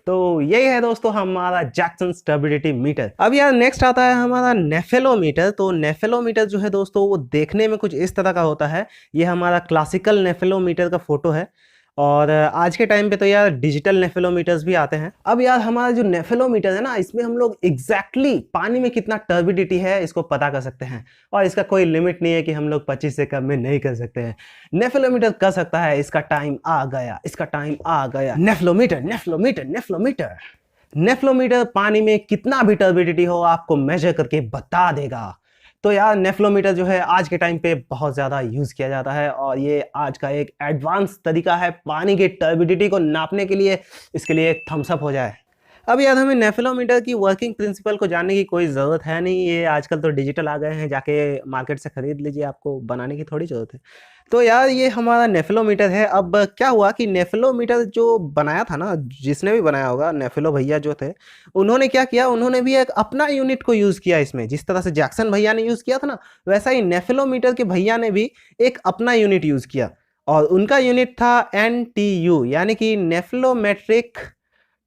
तो यही है दोस्तों हमारा जैक्सन्स टर्बिडिटी मीटर। अब यार नेक्स्ट आता है हमारा नेफेलोमीटर। तो नेफेलोमीटर जो है दोस्तों वो देखने में कुछ इस तरह का होता है। ये हमारा क्लासिकल नेफेलोमीटर का फोटो है और आज के टाइम पे तो यार डिजिटल नेफेलोमीटर्स भी आते हैं। अब यार हमारा जो नेफेलोमीटर है ना, इसमें हम लोग एग्जैक्टली पानी में कितना टर्बिडिटी है इसको पता कर सकते हैं और इसका कोई लिमिट नहीं है कि हम लोग 25 से कम में नहीं कर सकते हैं। नेफेलोमीटर कर सकता है, इसका टाइम आ गया, इसका टाइम आ गया। नेफेलोमीटर नेफेलोमीटर नेफेलोमीटर नेफ्लोमीटर पानी में कितना भी टर्बिडिटी हो आपको मेजर करके बता देगा। तो यार नेफ्लोमीटर जो है आज के टाइम पे बहुत ज़्यादा यूज़ किया जाता है और ये आज का एक एडवांस तरीका है पानी की टर्बिडिटी को नापने के लिए। इसके लिए एक थम्स अप हो जाए। अब यार हमें नेफ्लोमीटर की वर्किंग प्रिंसिपल को जानने की कोई ज़रूरत है नहीं। ये आजकल तो डिजिटल आ गए हैं, जाके मार्केट से ख़रीद लीजिए, आपको बनाने की थोड़ी ज़रूरत है। तो यार ये हमारा नेफ्लोमीटर है। अब क्या हुआ कि नेफ्लोमीटर जो बनाया था ना, जिसने भी बनाया होगा, नेफ्लो भैया जो थे, उन्होंने क्या किया, उन्होंने भी एक अपना यूनिट को यूज़ किया इसमें। जिस तरह से जैक्सन भैया ने यूज़ किया था ना, वैसा ही नेफ्लोमीटर के भैया ने भी एक अपना यूनिट यूज़ किया और उनका यूनिट था NTU, यानी कि नेफ्लोमेट्रिक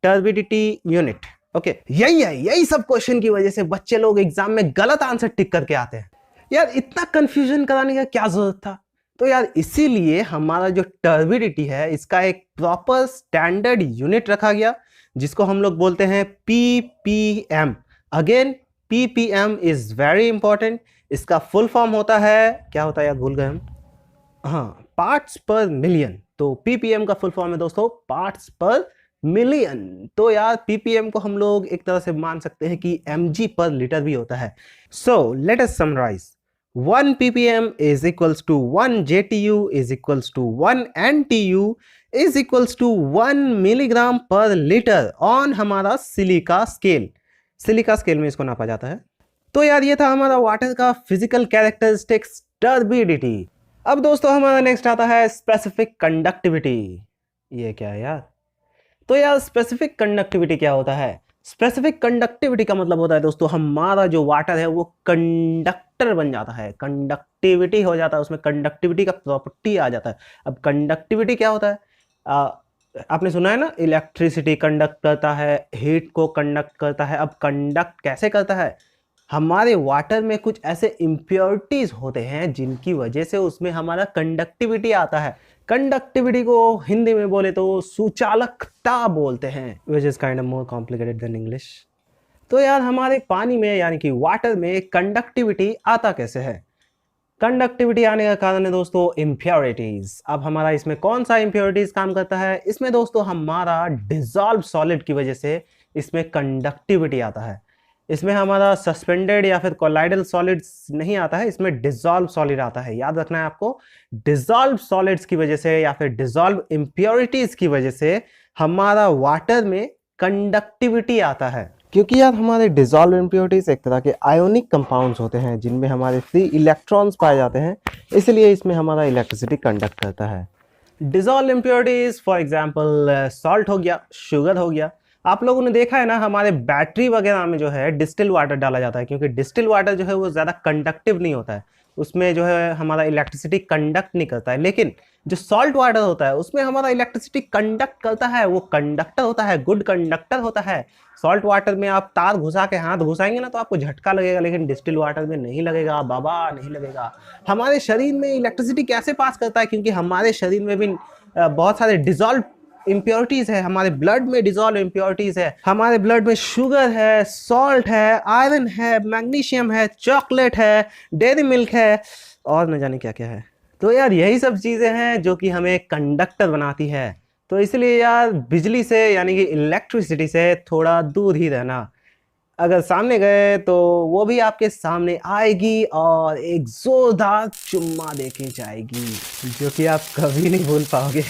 टर्बिडिटी यूनिट। ओके, यही सब क्वेश्चन की वजह से बच्चे लोग एग्जाम में गलत आंसर टिक करके आते हैं। यार इतना कंफ्यूजन कराने का क्या जरूरत था? तो यार इसीलिए हमारा जो टर्बिडिटी है इसका एक प्रॉपर स्टैंडर्ड यूनिट रखा गया, जिसको हम लोग बोलते हैं PPM। Again PPM is very important. इसका फुल फॉर्म होता है, क्या होता है यार, भूल गए हम। हाँ, पार्ट्स पर मिलियन। तो PPM का फुल फॉर्म है दोस्तों पार्ट्स पर मिलियन। तो यार PPM को हम लोग एक तरह से मान सकते हैं कि mg पर लीटर भी होता है। So let us summarise. 1 ppm is equals to 1 JTU is equals to 1 NTU is equals to 1 milligram per litre on हमारा सिलिका स्केल। सिलिका स्केल में इसको नापा जाता है। तो यार ये था हमारा वाटर का फिजिकल कैरेक्टरिस्टिक्स टर्बिडिटी। अब दोस्तों हमारा नेक्स्ट आता है स्पेसिफिक कंडक्टिविटी। ये क्या है यार? तो यार स्पेसिफिक कंडक्टिविटी क्या होता है? स्पेसिफिक कंडक्टिविटी का मतलब होता है दोस्तों हमारा जो वाटर है वो कंडक्टर बन जाता है, कंडक्टिविटी हो जाता है, उसमें कंडक्टिविटी का प्रॉपर्टी आ जाता है। अब कंडक्टिविटी क्या होता है? आपने सुना है ना, इलेक्ट्रिसिटी कंडक्ट करता है, हीट को कंडक्ट करता है। अब कंडक्ट कैसे करता है? हमारे वाटर में कुछ ऐसे इम्प्योरिटीज होते हैं जिनकी वजह से उसमें हमारा कंडक्टिविटी आता है। कंडक्टिविटी को हिंदी में बोले तो सुचालकता बोलते हैं, which is kind of more complicated then English. तो यार हमारे पानी में यानी कि वाटर में कंडक्टिविटी आता कैसे है? कंडक्टिविटी आने का कारण है दोस्तों इम्प्योरिटीज। अब हमारा इसमें कौन सा इम्प्योरिटीज काम करता है? इसमें दोस्तों हमारा डिजॉल्व सॉलिड की वजह से इसमें कंडक्टिविटी आता है। इसमें हमारा सस्पेंडेड या फिर कोलाइडल सॉलिड्स नहीं आता है, इसमें डिजॉल्व सॉलिड आता है। याद रखना है आपको, डिजॉल्व सॉलिड्स की वजह से या फिर डिजॉल्व इम्प्योरिटीज की वजह से हमारा वाटर में कंडक्टिविटी आता है। क्योंकि यार हमारे डिजॉल्व इम्प्योरिटीज एक तरह के आयोनिक कंपाउंड्स होते हैं जिनमें हमारे फ्री इलेक्ट्रॉन्स पाए जाते हैं, इसलिए इसमें हमारा इलेक्ट्रिसिटी कंडक्ट करता है। Dissolve impurities for example salt हो गया, शुगर हो गया। आप लोगों ने देखा है ना, हमारे बैटरी वगैरह में जो है डिस्टिल वाटर डाला जाता है, क्योंकि डिस्टिल वाटर जो है वो ज़्यादा कंडक्टिव नहीं होता है, उसमें जो है हमारा इलेक्ट्रिसिटी कंडक्ट नहीं करता है। लेकिन जो सॉल्ट वाटर होता है उसमें हमारा इलेक्ट्रिसिटी कंडक्ट करता है, वो कंडक्टर होता है, गुड कंडक्टर होता है। सॉल्ट वाटर में आप तार घुसा के हाथ घुसाएंगे ना तो आपको झटका लगेगा, लेकिन डिस्टिल वाटर में नहीं लगेगा बाबा, नहीं लगेगा। हमारे शरीर में इलेक्ट्रिसिटी कैसे पास करता है? क्योंकि हमारे शरीर में भी बहुत सारे डिजॉल्व इम्प्योरिटीज है, हमारे ब्लड में डिजॉल्व इम्प्योरिटीज है। हमारे ब्लड में शुगर है, सॉल्ट है, आयरन है, मैग्नीशियम है, चॉकलेट है, डेयरी मिल्क है और न जाने क्या क्या है। तो यार यही सब चीज़ें हैं जो कि हमें कंडक्टर बनाती है। तो इसलिए यार बिजली से यानी कि इलेक्ट्रिसिटी से थोड़ा दूर ही रहना। अगर सामने गए तो वो भी आपके सामने आएगी और एक जोरदार चुम्मा देके जाएगी, जो कि आप कभी नहीं भूल पाओगे।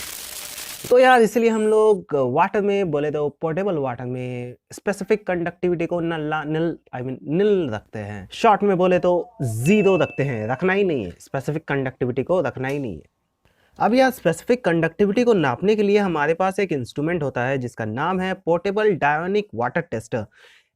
तो यार इसलिए हम लोग वाटर में बोले तो पोर्टेबल वाटर में स्पेसिफिक कंडक्टिविटी को निल रखते हैं। शॉर्ट में बोले तो जीरो रखते हैं, रखना ही नहीं है, स्पेसिफिक कंडक्टिविटी को रखना ही नहीं है। अब यार स्पेसिफिक कंडक्टिविटी को नापने के लिए हमारे पास एक इंस्ट्रूमेंट होता है जिसका नाम है पोर्टेबल डायोनिक वाटर टेस्टर।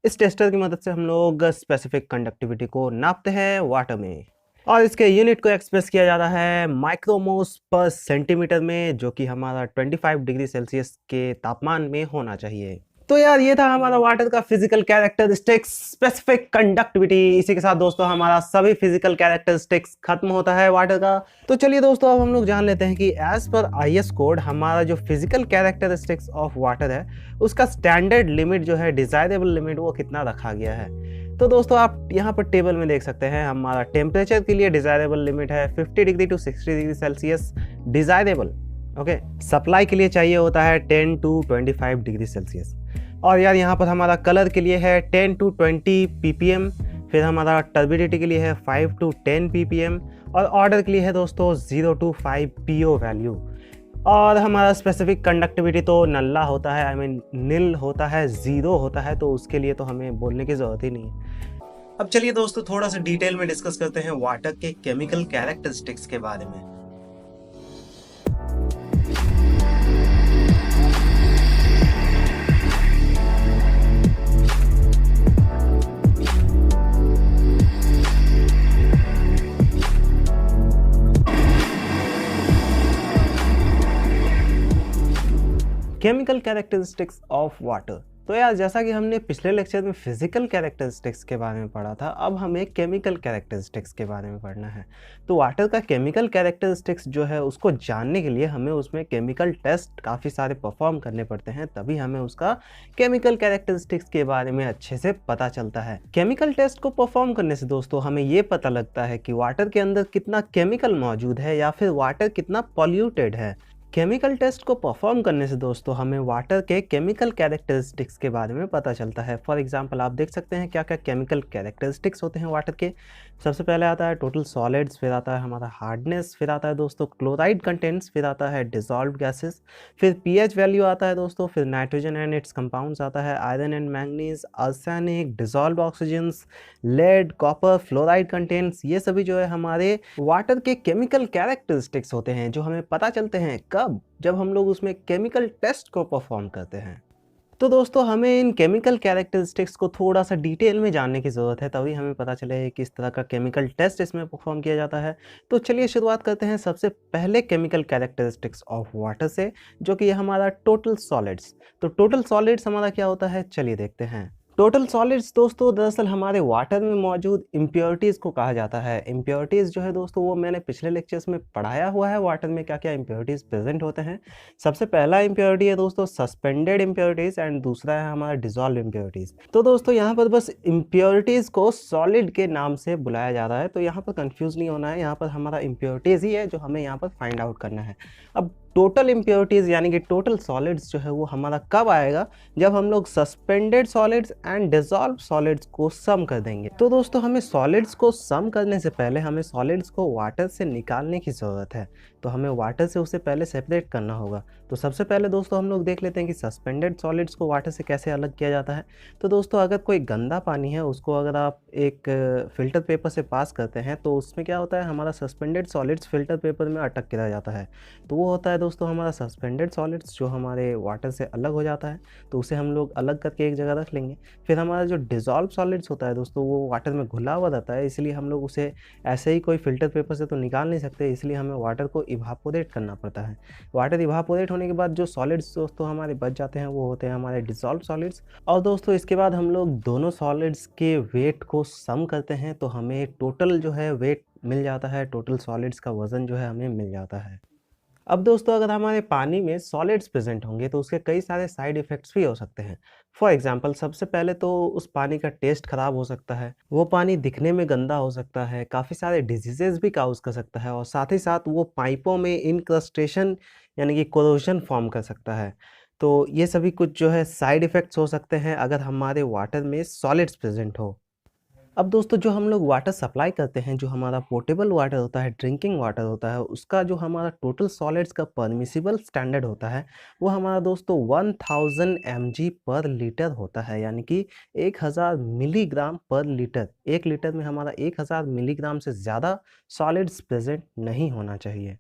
इस टेस्टर की मदद से हम लोग स्पेसिफिक कंडक्टिविटी को नापते हैं वाटर में, और इसके यूनिट को एक्सप्रेस किया जाता है माइक्रोमोल्स पर सेंटीमीटर में, जो कि हमारा 25 डिग्री सेल्सियस के तापमान में होना चाहिए। तो यार ये था हमारा वाटर का फिजिकल कैरेक्टरिस्टिक्स, स्पेसिफिक कंडक्टिविटी। इसी के साथ दोस्तों हमारा सभी फिजिकल कैरेक्टरिस्टिक्स खत्म होता है वाटर का। तो चलिए दोस्तों अब हम लोग जान लेते हैं कि एज पर IS कोड हमारा जो फिजिकल कैरेक्टरिस्टिक्स ऑफ वाटर है उसका स्टैंडर्ड लिमिट जो है, डिजायरेबल लिमिट, वो कितना रखा गया है। तो दोस्तों आप यहाँ पर टेबल में देख सकते हैं, हमारा टेम्परेचर के लिए डिजायरेबल लिमिट है 50 degree to 60 degree Celsius desirable. Okay, supply के लिए चाहिए होता है 10 टू 25 डिग्री सेल्सियस। और यार यहाँ पर हमारा कलर के लिए है 10 टू 20 ppm, फिर हमारा टर्बिडिटी के लिए है 5 टू 10 ppm, और ऑर्डर के लिए है दोस्तों 0 टू 5 PO वैल्यू। और हमारा स्पेसिफिक कंडक्टिविटी तो नल्ला होता है, निल होता है, ज़ीरो होता है, तो उसके लिए तो हमें बोलने की ज़रूरत ही नहीं है। अब चलिए दोस्तों थोड़ा सा डिटेल में डिस्कस करते हैं वाटर के केमिकल कैरेक्टरिस्टिक्स के बारे में। Chemical characteristics of water. तो यार जैसा कि हमने पिछले लेक्चर में फिजिकल कैरेक्टरिस्टिक्स के बारे में पढ़ा था, अब हमें केमिकल कैरेक्टरिस्टिक्स के बारे में पढ़ना है। तो वाटर का केमिकल कैरेक्टरिस्टिक्स जो है उसको जानने के लिए हमें उसमें केमिकल टेस्ट काफ़ी सारे परफॉर्म करने पड़ते हैं, तभी हमें उसका केमिकल कैरेक्टरिस्टिक्स के बारे में अच्छे से पता चलता है। केमिकल टेस्ट को परफॉर्म करने से दोस्तों हमें ये पता लगता है कि वाटर के अंदर कितना केमिकल मौजूद है या फिर वाटर कितना पॉल्यूटेड है। केमिकल टेस्ट को परफॉर्म करने से दोस्तों हमें वाटर के केमिकल कैरेक्टरिस्टिक्स के बारे में पता चलता है। फॉर एग्जांपल आप देख सकते हैं क्या क्या केमिकल कैरेक्टरिस्टिक्स होते हैं वाटर के। सबसे पहले आता है टोटल सॉलिड्स, फिर आता है हमारा हार्डनेस, फिर आता है दोस्तों क्लोराइड कंटेंट्स, फिर आता है डिजॉल्व्ड गैसेस, फिर पीएच वैल्यू आता है दोस्तों, फिर नाइट्रोजन एंड इट्स कंपाउंड्स आता है, iron and manganese, arsenic, dissolved oxygens, lead, copper, fluoride contents. ये सभी जो है हमारे वाटर के केमिकल कैरेक्टरिस्टिक्स होते हैं जो हमें पता चलते हैं कब, जब हम लोग उसमें केमिकल टेस्ट को परफॉर्म करते हैं। तो दोस्तों हमें इन केमिकल कैरेक्टरिस्टिक्स को थोड़ा सा डिटेल में जानने की ज़रूरत है, तभी हमें पता चले किस तरह का केमिकल टेस्ट इसमें परफॉर्म किया जाता है। तो चलिए शुरुआत करते हैं सबसे पहले केमिकल कैरेक्टरिस्टिक्स ऑफ वाटर से, जो कि है हमारा टोटल सॉलिड्स। तो टोटल सॉलिड्स हमारा क्या होता है, चलिए देखते हैं। टोटल सॉलिड्स दोस्तों दरअसल हमारे वाटर में मौजूद इम्प्योरिटीज़ को कहा जाता है। इम्प्योरिटीज़ जो है दोस्तों वो मैंने पिछले लेक्चर्स में पढ़ाया हुआ है, वाटर में क्या क्या इम्प्योरिटीज़ प्रेजेंट होते हैं। सबसे पहला इम्प्योरिटी है दोस्तों सस्पेंडेड इम्प्योरिटीज़ एंड दूसरा है हमारा डिसॉल्व इम्प्योरिटीज़। तो दोस्तों यहाँ पर बस इम्प्योरिटीज़ को सॉलिड के नाम से बुलाया जा रहा है, तो यहाँ पर कंफ्यूज नहीं होना है। यहाँ पर हमारा इम्प्योरिटीज़ ही है जो हमें यहाँ पर फाइंड आउट करना है। अब टोटल इम्प्योरिटीज़ यानी कि टोटल सॉलिड्स जो है वो हमारा कब आएगा, जब हम लोग suspended solids and dissolve solids को सम कर देंगे। तो दोस्तों हमें सॉलिड्स को सम करने से पहले हमें सॉलिड्स को वाटर से निकालने की ज़रूरत है। तो हमें वाटर से उसे पहले सेपरेट करना होगा। तो सबसे पहले दोस्तों हम लोग देख लेते हैं कि सस्पेंडेड सॉलिड्स को वाटर से कैसे अलग किया जाता है। तो दोस्तों अगर कोई गंदा पानी है उसको अगर आप एक फ़िल्टर पेपर से पास करते हैं तो उसमें क्या होता है, हमारा सस्पेंडेड सॉलिड्स फ़िल्टर पेपर में अटक के रह जाता है। तो वो होता है दोस्तों हमारा सस्पेंडेड सॉलिड्स जो हमारे वाटर से अलग हो जाता है। तो उसे हम लोग अलग करके एक जगह रख लेंगे। फिर हमारा जो डिसॉल्व सॉलिड्स होता है दोस्तों वो वाटर में घुला हुआ रहता है, इसलिए हम लोग उसे ऐसे ही कोई फ़िल्टर पेपर से तो निकाल नहीं सकते, इसलिए हमें वाटर को इवापोरेट करना पड़ता है। वाटर इवापोरेट होने के बाद जो सॉलिड्स दोस्तों हमारे बच जाते हैं वो होते हैं हमारे डिसॉल्व सॉलिड्स। और दोस्तों इसके बाद हम लोग दोनों सॉलिड्स के वेट को सम करते हैं, तो हमें टोटल जो है वेट मिल जाता है, टोटल सॉलिड्स का वज़न जो है हमें मिल जाता है। अब दोस्तों अगर हमारे पानी में सॉलिड्स प्रेजेंट होंगे तो उसके कई सारे साइड इफ़ेक्ट्स भी हो सकते हैं। फॉर एग्जांपल सबसे पहले तो उस पानी का टेस्ट ख़राब हो सकता है, वो पानी दिखने में गंदा हो सकता है, काफ़ी सारे डिजीज़ेज़ भी काउज़ कर सकता है और साथ ही साथ वो पाइपों में इनक्रस्टेशन यानी कि कोरोजन फॉर्म कर सकता है। तो ये सभी कुछ जो है साइड इफ़ेक्ट्स हो सकते हैं अगर हमारे वाटर में सॉलिड्स प्रेजेंट हो। अब दोस्तों जो हम लोग वाटर सप्लाई करते हैं, जो हमारा पोर्टेबल वाटर होता है, ड्रिंकिंग वाटर होता है, उसका जो हमारा टोटल सॉलिड्स का परमिसिबल स्टैंडर्ड होता है, वो हमारा दोस्तों 1000 mg पर लीटर होता है, यानी कि 1000 मिलीग्राम पर लीटर। 1 लीटर में हमारा 1000 मिलीग्राम से ज़्यादा सॉलिड्स प्रेजेंट नहीं होना चाहिए।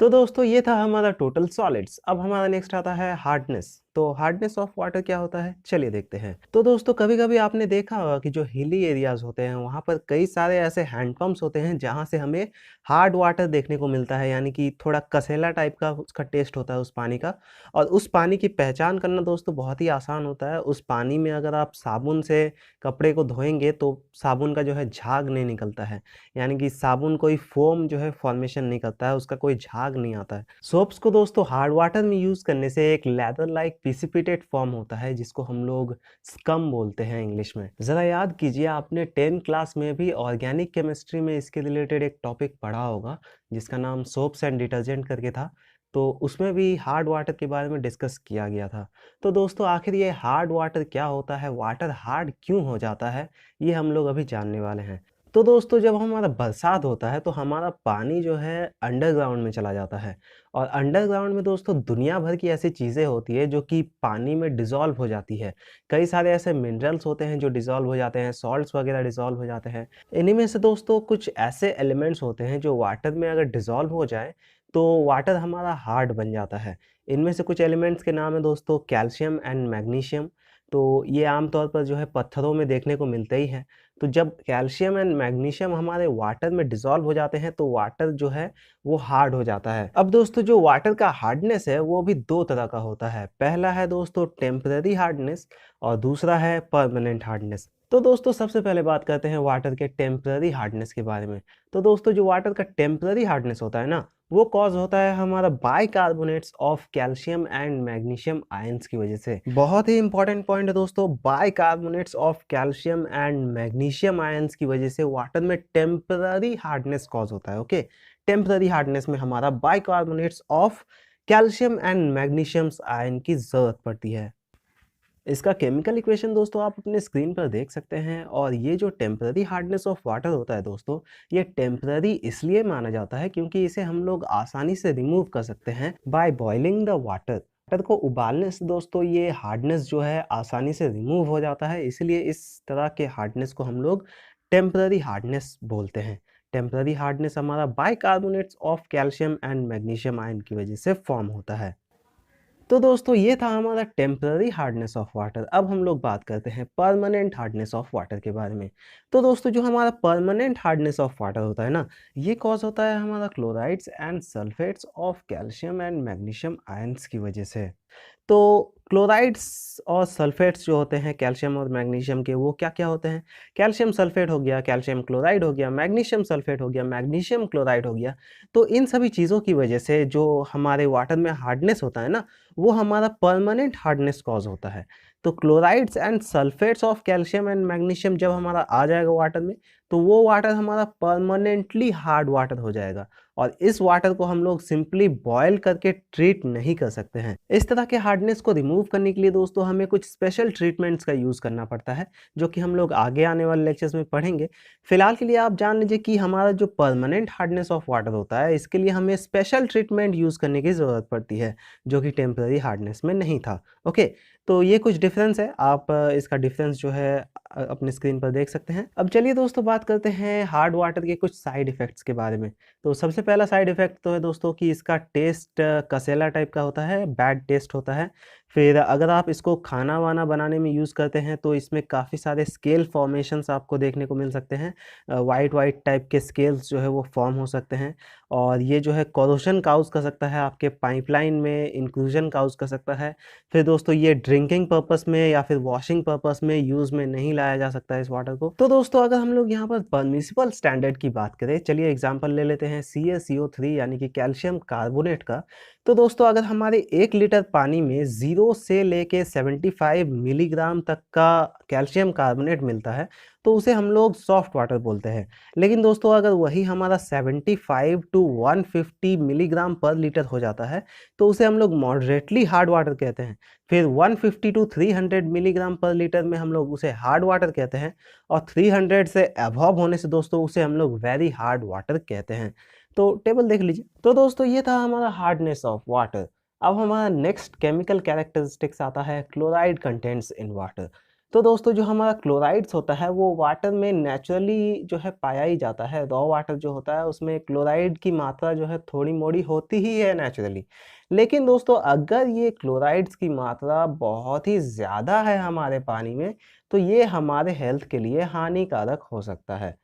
तो दोस्तों ये था हमारा टोटल सॉलिड्स। अब हमारा नेक्स्ट आता है हार्डनेस। तो हार्डनेस ऑफ वाटर क्या होता है, चलिए देखते हैं। तो दोस्तों कभी-कभी आपने देखा होगा कि जो हिली एरियाज़ होते हैं वहाँ पर कई सारे ऐसे हैंडपंप्स होते हैं जहाँ से हमें हार्ड वाटर देखने को मिलता है, यानी कि थोड़ा कसेला टाइप का उसका टेस्ट होता है उस पानी का। और उस पानी की पहचान करना दोस्तों बहुत ही आसान होता है। उस पानी में अगर आप साबुन से कपड़े को धोएँगे तो साबुन का जो है झाग नहीं निकलता है, यानी कि साबुन कोई फोम जो है फॉर्मेशन नहीं करता है, उसका कोई झाग नहीं आता है। सोप्स को दोस्तों हार्ड वाटर में यूज़ करने से एक लेदर लाइक प्रिसिपिटेट फॉर्म होता है जिसको हम लोग स्कम बोलते हैं इंग्लिश में। ज़रा याद कीजिए आपने 10 क्लास में भी ऑर्गेनिक केमिस्ट्री में इसके रिलेटेड एक टॉपिक पढ़ा होगा जिसका नाम सोप्स एंड डिटर्जेंट करके था। तो उसमें भी हार्ड वाटर के बारे में डिस्कस किया गया था। तो दोस्तों आखिर ये हार्ड वाटर क्या होता है, वाटर हार्ड क्यों हो जाता है, ये हम लोग अभी जानने वाले हैं। तो दोस्तों जब हमारा बरसात होता है तो हमारा पानी जो है अंडरग्राउंड में चला जाता है। और अंडरग्राउंड में दोस्तों दुनिया भर की ऐसी चीज़ें होती है जो कि पानी में डिज़ोल्व हो जाती है। कई सारे ऐसे मिनरल्स होते हैं जो डिज़ोल्व हो जाते हैं, सॉल्ट्स वगैरह डिज़ोल्व हो जाते हैं। इन्हीं में से दोस्तों कुछ ऐसे एलिमेंट्स होते हैं जो वाटर में अगर डिज़ोल्व हो जाए तो वाटर हमारा हार्ड बन जाता है। इनमें से कुछ एलिमेंट्स के नाम है दोस्तों कैल्शियम एंड मैग्नीशियम। तो ये आमतौर पर जो है पत्थरों में देखने को मिलते ही हैं। तो जब कैल्शियम एंड मैग्नीशियम हमारे वाटर में डिसॉल्व हो जाते हैं तो वाटर जो है वो हार्ड हो जाता है। अब दोस्तों जो वाटर का हार्डनेस है वो भी दो तरह का होता है। पहला है दोस्तों टेम्पररी हार्डनेस और दूसरा है परमानेंट हार्डनेस। तो दोस्तों सबसे पहले बात करते हैं वाटर के टेम्पररी हार्डनेस के बारे में। तो दोस्तों जो वाटर का टेम्पररी हार्डनेस होता है ना, वो कॉज होता है हमारा bicarbonates of calcium and magnesium ions की वजह से। बहुत ही इंपॉर्टेंट पॉइंट है दोस्तों, bicarbonates of calcium and magnesium ions की वजह से वाटर में टेम्पररी हार्डनेस कॉज होता है। ओके, टेम्पररी हार्डनेस में हमारा bicarbonates of calcium and magnesium ion की जरूरत पड़ती है। इसका केमिकल इक्वेशन दोस्तों आप अपने स्क्रीन पर देख सकते हैं। और ये जो टेम्पररी हार्डनेस ऑफ वाटर होता है दोस्तों, ये टेम्पररी इसलिए माना जाता है क्योंकि इसे हम लोग आसानी से रिमूव कर सकते हैं by boiling the water. Water को उबालने से दोस्तों ये हार्डनेस जो है आसानी से रिमूव हो जाता है, इसलिए इस तरह के हार्डनेस को हम लोग टेम्पररी हार्डनेस बोलते हैं। टेम्पररी हार्डनेस हमारा bicarbonates of calcium and magnesium ion की वजह से फॉर्म होता है। तो दोस्तों ये था हमारा टेम्पररी हार्डनेस ऑफ वाटर। अब हम लोग बात करते हैं परमानेंट हार्डनेस ऑफ वाटर के बारे में। तो दोस्तों जो हमारा परमानेंट हार्डनेस ऑफ वाटर होता है ना, ये कॉज होता है हमारा chlorides and sulphates of calcium and magnesium ions की वजह से। तो क्लोराइड्स और सल्फेट्स जो होते हैं कैल्शियम और मैग्नीशियम के, वो क्या-क्या होते हैं? कैल्शियम सल्फेट हो गया, कैल्शियम क्लोराइड हो गया, मैग्नीशियम सल्फेट हो गया, मैग्नीशियम क्लोराइड हो गया। तो इन सभी चीज़ों की वजह से जो हमारे वाटर में हार्डनेस होता है ना, वो हमारा परमानेंट हार्डनेस कॉज़ होता है। तो chlorides and sulphates of calcium and magnesium जब हमारा आ जाएगा वाटर में, तो वो वाटर हमारा परमानेंटली हार्ड वाटर हो जाएगा। और इस वाटर को हम लोग सिंपली बॉयल करके ट्रीट नहीं कर सकते हैं। इस तरह के हार्डनेस को रिमूव करने के लिए दोस्तों हमें कुछ स्पेशल ट्रीटमेंट्स का यूज़ करना पड़ता है, जो कि हम लोग आगे आने वाले लेक्चर्स में पढ़ेंगे। फिलहाल के लिए आप जान लीजिए कि हमारा जो परमानेंट हार्डनेस ऑफ वाटर होता है, इसके लिए हमें स्पेशल ट्रीटमेंट यूज़ करने की ज़रूरत पड़ती है, जो कि टेम्पररी हार्डनेस में नहीं था। ओके, तो ये कुछ डिफरेंस है। आप इसका डिफरेंस जो है अपने स्क्रीन पर देख सकते हैं। अब चलिए दोस्तों बात करते हैं हार्ड वाटर के कुछ साइड इफ़ेक्ट्स के बारे में। तो सबसे पहला साइड इफ़ेक्ट तो है दोस्तों कि इसका टेस्ट कसेला टाइप का होता है, बैड टेस्ट होता है। फिर अगर आप इसको खाना-वाना बनाने में यूज़ करते हैं तो इसमें काफ़ी सारे स्केल फॉर्मेशंस आपको देखने को मिल सकते हैं। व्हाइट-व्हाइट टाइप के स्केल्स जो है वो फॉर्म हो सकते हैं और ये जो है कोरोजन काउज़ कर सकता है, आपके पाइपलाइन में इंक्लूजन काउज़ कर सकता है। फिर दोस्तों ये ड्रिंकिंग पर्पस में या फिर वॉशिंग पर्पस में यूज़ में नहीं लाया जा सकता है इस वाटर को। तो दोस्तों अगर हम लोग यहाँ पर परमिसिबल स्टैंडर्ड की बात करें, चलिए एग्जांपल ले लेते हैं CaCO3 यानी कि कैल्शियम कार्बोनेट का। तो दोस्तों अगर हमारे 1 लीटर पानी में 0 से लेके 75 मिलीग्राम तक का कैल्शियम कार्बोनेट मिलता है, तो उसे हम लोग सॉफ्ट वाटर बोलते हैं। लेकिन दोस्तों अगर वही हमारा 75 टू 150 मिलीग्राम पर लीटर हो जाता है, तो उसे हम लोग मॉडरेटली हार्ड वाटर कहते हैं। फिर 150 टू 300 मिलीग्राम पर लीटर में हम लोग उसे हार्ड वाटर कहते हैं और 300 से अबव होने से दोस्तों उसे हम लोग वेरी हार्ड वाटर कहते हैं। तो टेबल देख लीजिए। तो दोस्तों ये था हमारा हार्डनेस ऑफ वाटर। अब हमारा नेक्स्ट केमिकल कैरेक्टरिस्टिक्स आता है क्लोराइड कंटेंट्स इन वाटर। तो दोस्तों जो हमारा क्लोराइड्स होता है वो वाटर में नेचुरली जो है पाया ही जाता है। रॉ वाटर जो होता है उसमें क्लोराइड की मात्रा जो है थोड़ी मोड़ी होती ही है नेचुरली। लेकिन दोस्तों अगर ये क्लोराइड्स की मात्रा बहुत ही ज़्यादा है हमारे पानी में, तो ये हमारे हेल्थ के लिए हानिकारक हो सकता है।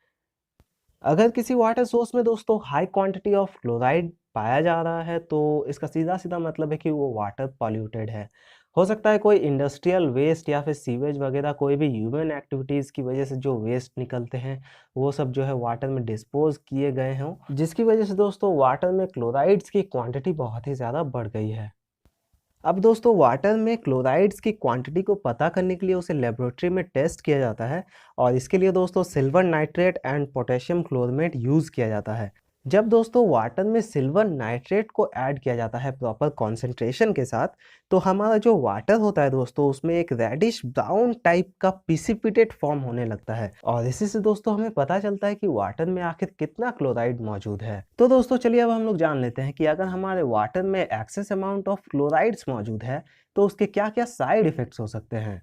अगर किसी वाटर सोर्स में दोस्तों हाई क्वांटिटी ऑफ क्लोराइड पाया जा रहा है, तो इसका सीधा-सीधा मतलब है कि वो वाटर पॉल्यूटेड है। हो सकता है कोई इंडस्ट्रियल वेस्ट या फिर सीवेज वगैरह कोई भी ह्यूमन एक्टिविटीज़ की वजह से जो वेस्ट निकलते हैं, वो सब जो है वाटर में डिस्पोज़ किए गए हों, जिसकी वजह से दोस्तों वाटर में क्लोराइड्स की क्वांटिटी बहुत ही ज़्यादा बढ़ गई है। अब दोस्तों वाटर में क्लोराइड्स की क्वांटिटी को पता करने के लिए उसे लेबोरेटरी में टेस्ट किया जाता है और इसके लिए दोस्तों silver nitrate and potassium chromate use किया जाता है। जब दोस्तों वाटर में सिल्वर नाइट्रेट को ऐड किया जाता है प्रॉपर कॉन्सेंट्रेशन के साथ, तो हमारा जो वाटर होता है दोस्तों उसमें एक रेडिश ब्राउन टाइप का प्रिसिपिटेट फॉर्म होने लगता है और इसी से दोस्तों हमें पता चलता है कि वाटर में आखिर कितना क्लोराइड मौजूद है। तो दोस्तों चलिए अब हम लोग जान लेते हैं कि अगर हमारे वाटर में एक्सेस अमाउंट ऑफ क्लोराइड्स मौजूद है, तो उसके क्या क्या साइड इफेक्ट्स हो सकते हैं।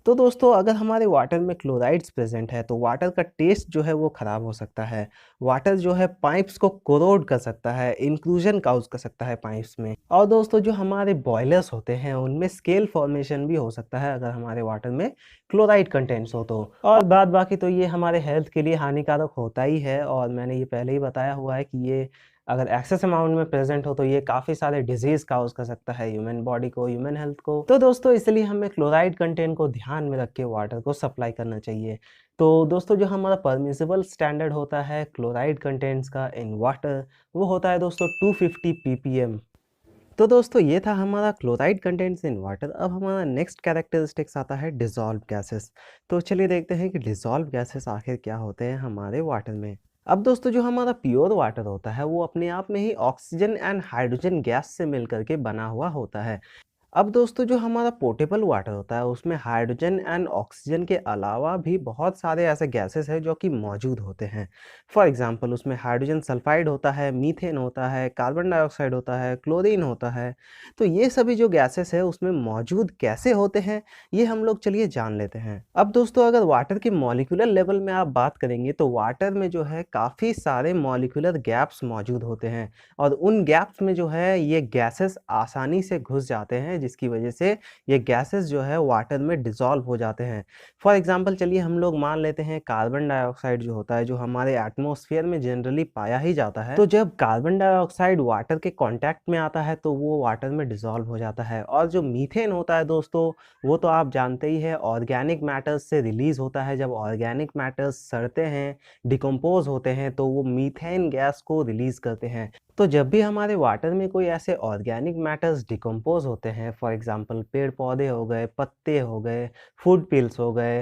तो दोस्तों अगर हमारे वाटर में क्लोराइड्स प्रेजेंट है तो वाटर का टेस्ट जो है वो ख़राब हो सकता है। वाटर जो है पाइप्स को कोरोड कर सकता है, इंक्लूजन काउज़ कर सकता है पाइप्स में। और दोस्तों जो हमारे बॉयलर्स होते हैं उनमें स्केल फॉर्मेशन भी हो सकता है अगर हमारे वाटर में क्लोराइड कंटेंट्स हो तो। और बाद बाकी तो ये हमारे हेल्थ के लिए हानिकारक होता ही है और मैंने ये पहले ही बताया हुआ है कि ये अगर एक्सेस अमाउंट में प्रेजेंट हो तो ये काफ़ी सारे डिजीज़ काउज़ कर सकता है ह्यूमन बॉडी को, ह्यूमन हेल्थ को। तो दोस्तों इसलिए हमें क्लोराइड कंटेंट को ध्यान में रख के वाटर को सप्लाई करना चाहिए। तो दोस्तों जो हमारा परमिसिबल स्टैंडर्ड होता है क्लोराइड कंटेंट्स का इन वाटर, वो होता है दोस्तों 250 ppm। तो दोस्तों ये था हमारा क्लोराइड कंटेंट्स इन वाटर। अब हमारा नेक्स्ट कैरेक्टरिस्टिक्स आता है डिज़ोल्व गैसेस। तो चलिए देखते हैं कि डिज़ोल्व गैसेस आखिर क्या होते हैं हमारे वाटर में। अब दोस्तों जो हमारा प्योर वाटर होता है वो अपने आप में ही ऑक्सीजन एंड हाइड्रोजन गैस से मिलकर के बना हुआ होता है। अब दोस्तों जो हमारा पोर्टेबल वाटर होता है उसमें हाइड्रोजन एंड ऑक्सीजन के अलावा भी बहुत सारे ऐसे गैसेस हैं जो कि मौजूद होते हैं। फॉर एग्जांपल उसमें हाइड्रोजन सल्फाइड होता है, मीथेन होता है, कार्बन डाइऑक्साइड होता है, क्लोरीन होता है। तो ये सभी जो गैसेस है उसमें मौजूद कैसे होते हैं, ये हम लोग चलिए जान लेते हैं। अब दोस्तों अगर वाटर के मॉलिक्यूलर लेवल में आप बात करेंगे तो वाटर में जो है काफ़ी सारे मॉलिक्यूलर गैप्स मौजूद होते हैं और उन गैप्स में जो है ये गैसेस आसानी से घुस जाते हैं, जिसकी वजह से ये गैसेस जो है वाटर में डिसॉल्व हो जाते हैं। फॉर एग्जांपल चलिए हम लोग मान लेते हैं कार्बन डाइऑक्साइड जो होता है, जो हमारे एटमॉस्फेयर में जनरली पाया ही जाता है। तो जब कार्बन डाइऑक्साइड वाटर के कांटेक्ट में आता है तो वो वाटर में डिसॉल्व हो जाता है। और जो मीथेन होता है दोस्तों, वो तो आप जानते ही है ऑर्गेनिक मैटर्स से रिलीज होता है। जब ऑर्गेनिक मैटर्स सड़ते हैं, डिकम्पोज होते हैं, तो वो मीथेन गैस को रिलीज करते हैं। तो जब भी हमारे वाटर में कोई ऐसे ऑर्गेनिक मैटर्स डिकम्पोज होते हैं, फॉर एग्जांपल पेड़ पौधे हो गए, पत्ते हो गए, फूड पिल्स हो गए,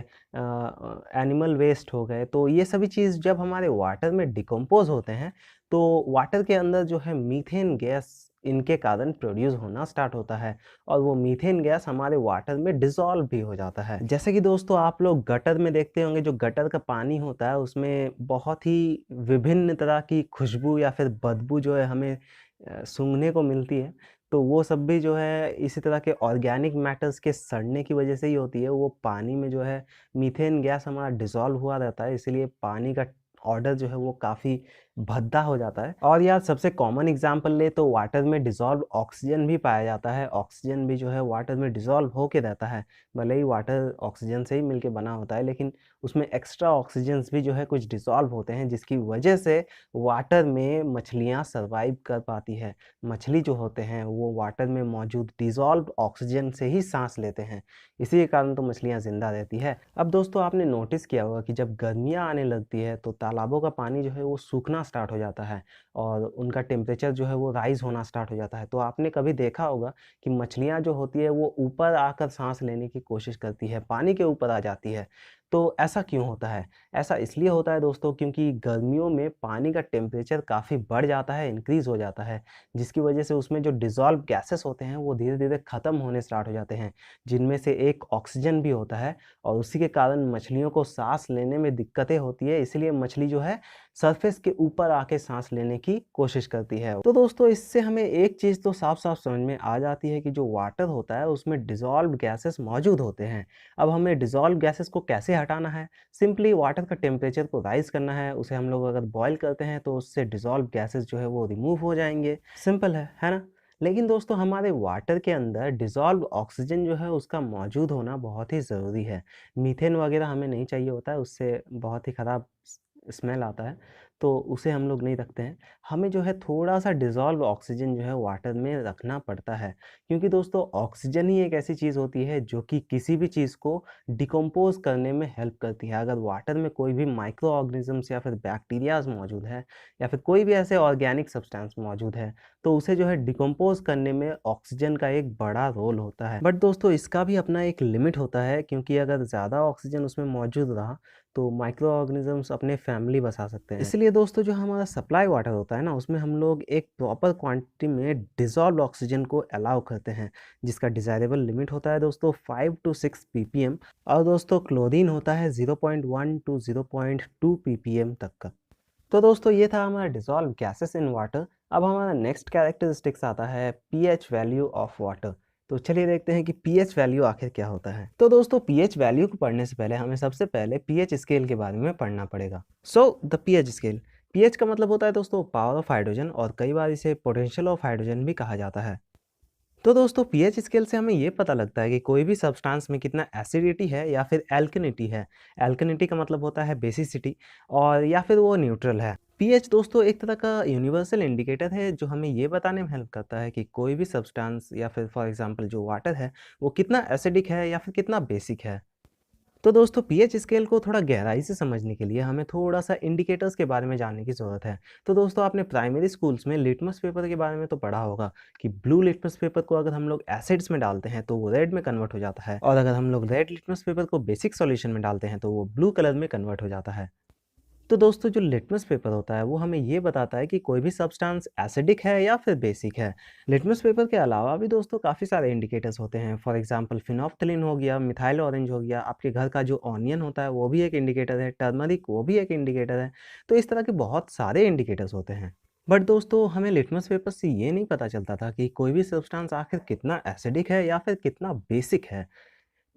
एनिमल वेस्ट हो गए, तो ये सभी चीज़ जब हमारे वाटर में डिकम्पोज होते हैं तो वाटर के अंदर जो है मीथेन गैस इनके कारण प्रोड्यूस होना स्टार्ट होता है और वो मीथेन गैस हमारे वाटर में डिसॉल्व भी हो जाता है। जैसे कि दोस्तों आप लोग गटर में देखते होंगे, जो गटर का पानी होता है उसमें बहुत ही विभिन्न तरह की खुशबू या फिर बदबू जो है हमें सूंघने को मिलती है। तो वो सब भी जो है इसी तरह के ऑर्गेनिक मैटर्स के सड़ने की वजह से ही होती है। वो पानी में जो है मीथेन गैस हमारा डिसॉल्व हुआ रहता है, इसलिए पानी का ऑर्डर जो है वो काफ़ी भद्दा हो जाता है। और यार सबसे कॉमन एग्जांपल ले तो वाटर में डिसॉल्व ऑक्सीजन भी पाया जाता है। ऑक्सीजन भी जो है वाटर में डिसॉल्व होके रहता है। भले ही वाटर ऑक्सीजन से ही मिलके बना होता है, लेकिन उसमें एक्स्ट्रा ऑक्सीजन्स भी जो है कुछ डिसॉल्व होते हैं, जिसकी वजह से वाटर में मछलियाँ सर्वाइव कर पाती है। मछली जो होते हैं वो वाटर में मौजूद डिसॉल्व ऑक्सीजन से ही सांस लेते हैं, इसी के कारण तो मछलियाँ ज़िंदा रहती है। अब दोस्तों आपने नोटिस किया होगा कि जब गर्मियाँ आने लगती है तो तालाबों का पानी जो है वो सूखना स्टार्ट हो जाता है और उनका टेम्परेचर जो है वो राइज़ होना स्टार्ट हो जाता है। तो आपने कभी देखा होगा कि मछलियाँ जो होती है वो ऊपर आकर सांस लेने की कोशिश करती है, पानी के ऊपर आ जाती है। तो ऐसा क्यों होता है? ऐसा इसलिए होता है दोस्तों क्योंकि गर्मियों में पानी का टेम्परेचर काफ़ी बढ़ जाता है, इंक्रीज़ हो जाता है, जिसकी वजह से उसमें जो डिसॉल्व गैसेस होते हैं वो धीरे-धीरे ख़त्म होने स्टार्ट हो जाते हैं, जिनमें से एक ऑक्सीजन भी होता है और उसी के कारण मछलियों को साँस लेने में दिक्कतें होती है, इसलिए मछली जो है सरफेस के ऊपर आके साँस लेने की कोशिश करती है। तो दोस्तों इससे हमें एक चीज़ तो साफ-साफ समझ में आ जाती है कि जो वाटर होता है उसमें डिसॉल्व्ड गैसेस मौजूद होते हैं। अब हमें डिसॉल्व गैसेस को कैसे हटाना है? सिंपली वाटर का टेम्परेचर को राइज़ करना है, उसे हम लोग अगर बॉयल करते हैं तो उससे डिसॉल्व गैसेस जो है वो रिमूव हो जाएँगे। सिंपल है ना? लेकिन दोस्तों हमारे वाटर के अंदर डिसॉल्व ऑक्सीजन जो है उसका मौजूद होना बहुत ही ज़रूरी है। मीथेन वगैरह हमें नहीं चाहिए होता है, उससे बहुत ही ख़राब स्मेल आता है, तो उसे हम लोग नहीं रखते हैं। हमें जो है थोड़ा-सा डिसॉल्व ऑक्सीजन जो है वाटर में रखना पड़ता है, क्योंकि दोस्तों ऑक्सीजन ही एक ऐसी चीज़ होती है जो कि किसी भी चीज़ को डिकम्पोज़ करने में हेल्प करती है। अगर वाटर में कोई भी माइक्रो ऑर्गेनिज़म्स या फिर बैक्टीरियाज़ मौजूद है या फिर कोई भी ऐसे ऑर्गेनिक सब्सटेंस मौजूद है, तो उसे जो है डिकम्पोज़ करने में ऑक्सीजन का एक बड़ा रोल होता है। बट दोस्तों इसका भी अपना एक लिमिट होता है, क्योंकि अगर ज़्यादा ऑक्सीजन उसमें मौजूद रहा तो माइक्रो ऑर्गेनिजम्स अपने फैमिली बसा सकते हैं। इसलिए दोस्तों जो हमारा सप्लाई वाटर होता है ना, उसमें हम लोग एक प्रॉपर क्वांटिटी में डिसॉल्व ऑक्सीजन को अलाउ करते हैं, जिसका डिज़ायरेबल लिमिट होता है दोस्तों 5 टू 6 ppm और दोस्तों क्लोरीन होता है 0.1 टू 0.2 ppm तक का। तो दोस्तों ये था हमारा डिसॉल्व गैसेस इन वाटर। अब हमारा नेक्स्ट कैरेक्टरिस्टिक्स आता है पीएच वैल्यू ऑफ वाटर। तो चलिए देखते हैं कि पीएच वैल्यू आखिर क्या होता है। तो दोस्तों पीएच वैल्यू को पढ़ने से पहले हमें सबसे पहले पीएच स्केल के बारे में पढ़ना पड़ेगा। So the pH scale, pH का मतलब होता है दोस्तों पावर ऑफ हाइड्रोजन, और कई बार इसे पोटेंशियल ऑफ हाइड्रोजन भी कहा जाता है। तो दोस्तों पीएच स्केल से हमें ये पता लगता है कि कोई भी सब्सटेंस में कितना एसिडिटी है या फिर एल्कनिटी है। एल्कनिटी का मतलब होता है बेसिसिटी, और या फिर वो न्यूट्रल है। पीएच दोस्तों एक तरह का यूनिवर्सल इंडिकेटर है जो हमें ये बताने में हेल्प करता है कि कोई भी सब्सटेंस या फिर फॉर एग्जांपल जो वाटर है वो कितना एसिडिक है या फिर कितना बेसिक है। तो दोस्तों पीएच स्केल को थोड़ा गहराई से समझने के लिए हमें थोड़ा सा इंडिकेटर्स के बारे में जानने की ज़रूरत है। तो दोस्तों आपने प्राइमरी स्कूल्स में लिटमस पेपर के बारे में तो पढ़ा होगा कि ब्लू लिटमस पेपर को अगर हम लोग एसिड्स में डालते हैं तो वो रेड में कन्वर्ट हो जाता है, और अगर हम लोग रेड लिटमस पेपर को बेसिक सॉल्यूशन में डालते हैं तो वो ब्लू कलर में कन्वर्ट हो जाता है। तो दोस्तों जो लिटमस पेपर होता है वो हमें ये बताता है कि कोई भी सब्सटेंस एसिडिक है या फिर बेसिक है। लिटमस पेपर के अलावा भी दोस्तों काफ़ी सारे इंडिकेटर्स होते हैं। फॉर एग्जांपल फिनोप्थलीन हो गया, मिथाइल ऑरेंज हो गया, आपके घर का जो ऑनियन होता है वो भी एक इंडिकेटर है, टर्मरिक वो भी एक इंडिकेटर है। तो इस तरह के बहुत सारे इंडिकेटर्स होते हैं। बट दोस्तों हमें लिटमस पेपर से ये नहीं पता चलता था कि कोई भी सब्सटेंस आखिर कितना एसिडिक है या फिर कितना बेसिक है,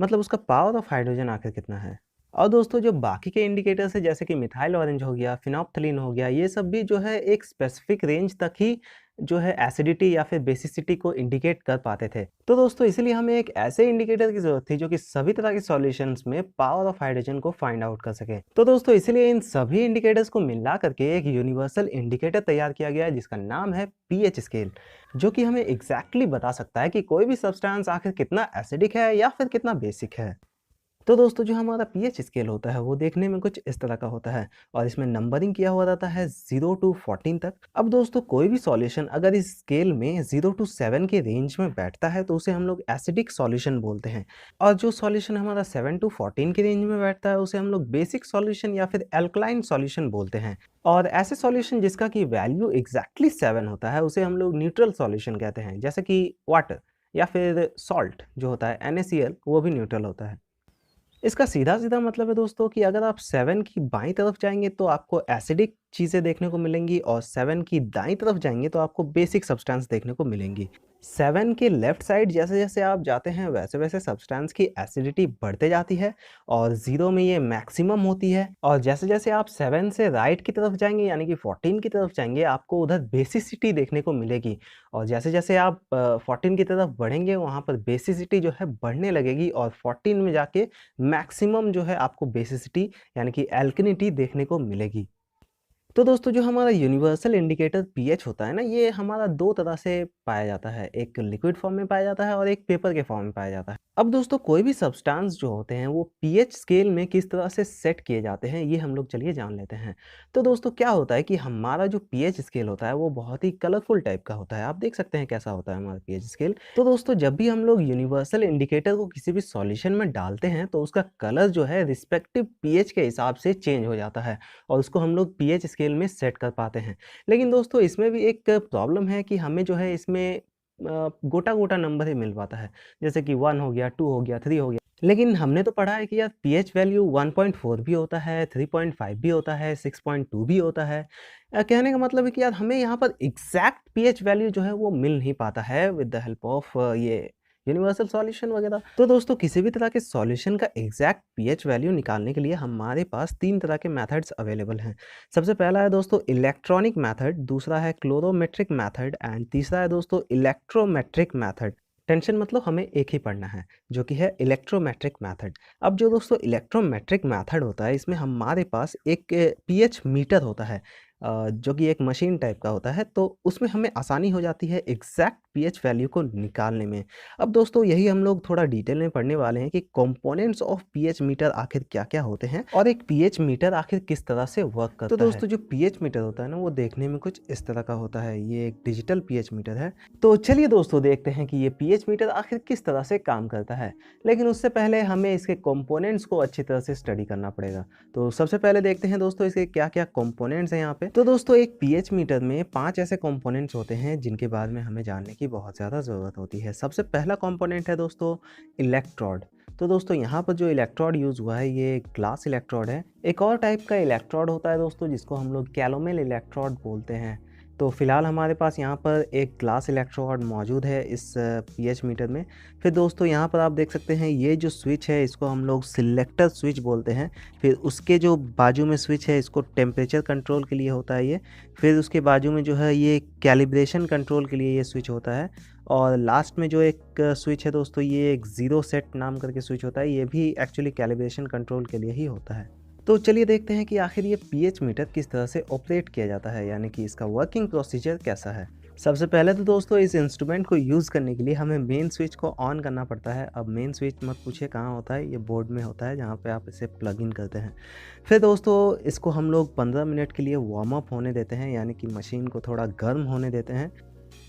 मतलब उसका पावर ऑफ हाइड्रोजन आखिर कितना है। और दोस्तों जो बाकी के इंडिकेटर्स है जैसे कि मिथाइल ऑरेंज हो गया, फिनोप्थलीन हो गया, ये सब भी जो है एक स्पेसिफिक रेंज तक ही जो है एसिडिटी या फिर बेसिसिटी को इंडिकेट कर पाते थे। तो दोस्तों इसीलिए हमें एक ऐसे इंडिकेटर की जरूरत थी जो कि सभी तरह के सॉल्यूशंस में पावर ऑफ हाइड्रोजन को फाइंड आउट कर सके। तो दोस्तों इसीलिए इन सभी इंडिकेटर्स को मिला करके एक यूनिवर्सल इंडिकेटर तैयार किया गया है जिसका नाम है पीएच स्केल, जो कि हमें एग्जैक्टली बता सकता है कि कोई भी सब्सटेंस आखिर कितना एसिडिक है या फिर कितना बेसिक है। तो दोस्तों जो हमारा पीएच स्केल होता है वो देखने में कुछ इस तरह का होता है और इसमें नंबरिंग किया हुआ रहता है 0 टू 14 तक। अब दोस्तों कोई भी सॉल्यूशन अगर इस स्केल में 0 टू 7 के रेंज में बैठता है तो उसे हम लोग एसिडिक सॉल्यूशन बोलते हैं, और जो सॉल्यूशन हमारा 7 टू 14 के रेंज में बैठता है उसे हम लोग बेसिक सॉल्यूशन या फिर एल्कलाइन सॉल्यूशन बोलते हैं। और ऐसे सॉल्यूशन जिसका की वैल्यू एग्जैक्टली 7 होता है उसे हम लोग न्यूट्रल सॉल्यूशन कहते हैं, जैसे कि वाटर या फिर सॉल्ट जो होता है NaCl वो भी न्यूट्रल होता है। इसका सीधा-सीधा मतलब है दोस्तों कि अगर आप 7 की बाईं तरफ जाएँगे तो आपको एसिडिक चीज़ें देखने को मिलेंगी और 7 की दाईं तरफ जाएँगे तो आपको बेसिक सब्सटेंस देखने को मिलेंगी। 7 के लेफ्ट साइड जैसे-जैसे आप जाते हैं वैसे-वैसे सब्सटेंस की एसिडिटी बढ़ते जाती है और 0 में ये मैक्सिमम होती है, और जैसे-जैसे आप 7 से राइट की तरफ जाएँगे यानी कि 14 की तरफ जाएँगे आपको उधर बेसिसिटी देखने को मिलेगी, और जैसे-जैसे आप 14 की तरफ बढ़ेंगे वहाँ पर बेसिसिटी जो है बढ़ने लगेगी और 14 में जाके मैक्सिमम जो है आपको बेसिसिटी यानी कि एल्कनिटी देखने को मिलेगी। तो दोस्तों जो हमारा यूनिवर्सल इंडिकेटर पीएच होता है ना, ये हमारा 2 तरह से पाया जाता है, एक लिक्विड फॉर्म में पाया जाता है और एक पेपर के फॉर्म में पाया जाता है। अब दोस्तों कोई भी सब्सटेंस जो होते हैं वो पीएच स्केल में किस तरह से सेट किए जाते हैं ये हम लोग चलिए जान लेते हैं। तो दोस्तों क्या होता है कि हमारा जो पीएच स्केल होता है वो बहुत ही कलरफुल टाइप का होता है। आप देख सकते हैं कैसा होता है हमारा पीएच स्केल। तो दोस्तों जब भी हम लोग यूनिवर्सल इंडिकेटर को किसी भी सॉल्यूशन में डालते हैं तो उसका कलर जो है रिस्पेक्टिव पीएच के हिसाब से चेंज हो जाता है और उसको हम लोग पीएच स्केल में सेट कर पाते हैं। लेकिन दोस्तों इसमें भी एक प्रॉब्लम है कि हमें जो है इसमें गोटा-गोटा नंबर ही मिल पाता है। जैसे कि 1 हो गया, 2 हो गया, 3 हो गया। लेकिन हमने तो पढ़ा है कि यार पीएच वैल्यू 1.4 भी होता है, 3.5 भी होता है, 6.2 भी होता है। कहने का मतलब है कि यार हमें यहाँ पर एग्ज़ैक्ट पीएच वैल्यू जो है वो मिल नहीं पाता है विद द हेल्प ऑफ ये यूनिवर्सल सॉल्यूशन वगैरह। तो दोस्तों किसी भी तरह के सॉल्यूशन का एग्जैक्ट पीएच वैल्यू निकालने के लिए हमारे पास 3 तरह के मेथड्स अवेलेबल हैं। सबसे पहला है दोस्तों इलेक्ट्रॉनिक मेथड, दूसरा है क्लोरोमेट्रिक मेथड एंड तीसरा है दोस्तों इलेक्ट्रोमेट्रिक मेथड। टेंशन मतलब हमें एक ही पढ़ना है जो कि है इलेक्ट्रोमेट्रिक मेथड। अब जो दोस्तों इलेक्ट्रोमेट्रिक मेथड होता है इसमें हमारे पास एक पीएच मीटर होता है, जो कि एक मशीन टाइप का होता है, तो उसमें हमें आसानी हो जाती है एग्जैक्ट पीएच वैल्यू को निकालने में। अब दोस्तों यही हम लोग थोड़ा डिटेल में पढ़ने वाले हैं कि कंपोनेंट्स ऑफ पीएच मीटर आखिर क्या-क्या होते हैं और एक पीएच मीटर आखिर किस तरह से वर्क करता है। तो दोस्तों जो पीएच मीटर होता है ना वो देखने में कुछ इस तरह का होता है। ये एक डिजिटल पीएच मीटर है। तो चलिए दोस्तों देखते हैं कि ये पीएच मीटर आखिर किस तरह से काम करता है। लेकिन उससे पहले हमें इसके कंपोनेंट्स को अच्छी तरह से स्टडी करना पड़ेगा। तो सबसे पहले देखते हैं दोस्तों इसके क्या-क्या कंपोनेंट्स हैं यहाँ पे। तो दोस्तों एक पीएच मीटर में 5 ऐसे कंपोनेंट्स होते हैं जिनके बारे में हमें जानने की बहुत ज़्यादा ज़रूरत होती है। सबसे पहला कंपोनेंट है दोस्तों इलेक्ट्रोड। तो दोस्तों यहाँ पर जो इलेक्ट्रोड यूज़ हुआ है ये ग्लास इलेक्ट्रोड है। एक और टाइप का इलेक्ट्रोड होता है दोस्तों जिसको हम लोग कैलोमेल इलेक्ट्रोड बोलते हैं। तो फिलहाल हमारे पास यहाँ पर एक ग्लास इलेक्ट्रोड मौजूद है इस पीएच मीटर में। फिर दोस्तों यहाँ पर आप देख सकते हैं ये जो स्विच है इसको हम लोग सिलेक्टर स्विच बोलते हैं। फिर उसके जो बाजू में स्विच है इसको टेम्परेचर कंट्रोल के लिए होता है ये। फिर उसके बाजू में जो है ये कैलिब्रेशन कंट्रोल के लिए ये स्विच होता है। और लास्ट में जो एक स्विच है दोस्तों ये एक ज़ीरो सेट नाम करके स्विच होता है, ये भी एक्चुअली कैलिब्रेशन कंट्रोल के लिए ही होता है। तो चलिए देखते हैं कि आखिर ये पीएच मीटर किस तरह से ऑपरेट किया जाता है, यानी कि इसका वर्किंग प्रोसीजर कैसा है। सबसे पहले तो दोस्तों इस इंस्ट्रूमेंट को यूज़ करने के लिए हमें मेन स्विच को ऑन करना पड़ता है। अब मेन स्विच मत पूछिए कहाँ होता है, ये बोर्ड में होता है जहाँ पे आप इसे प्लग इन करते हैं। फिर दोस्तों इसको हम लोग 15 मिनट के लिए वार्म अप होने देते हैं, यानी कि मशीन को थोड़ा गर्म होने देते हैं।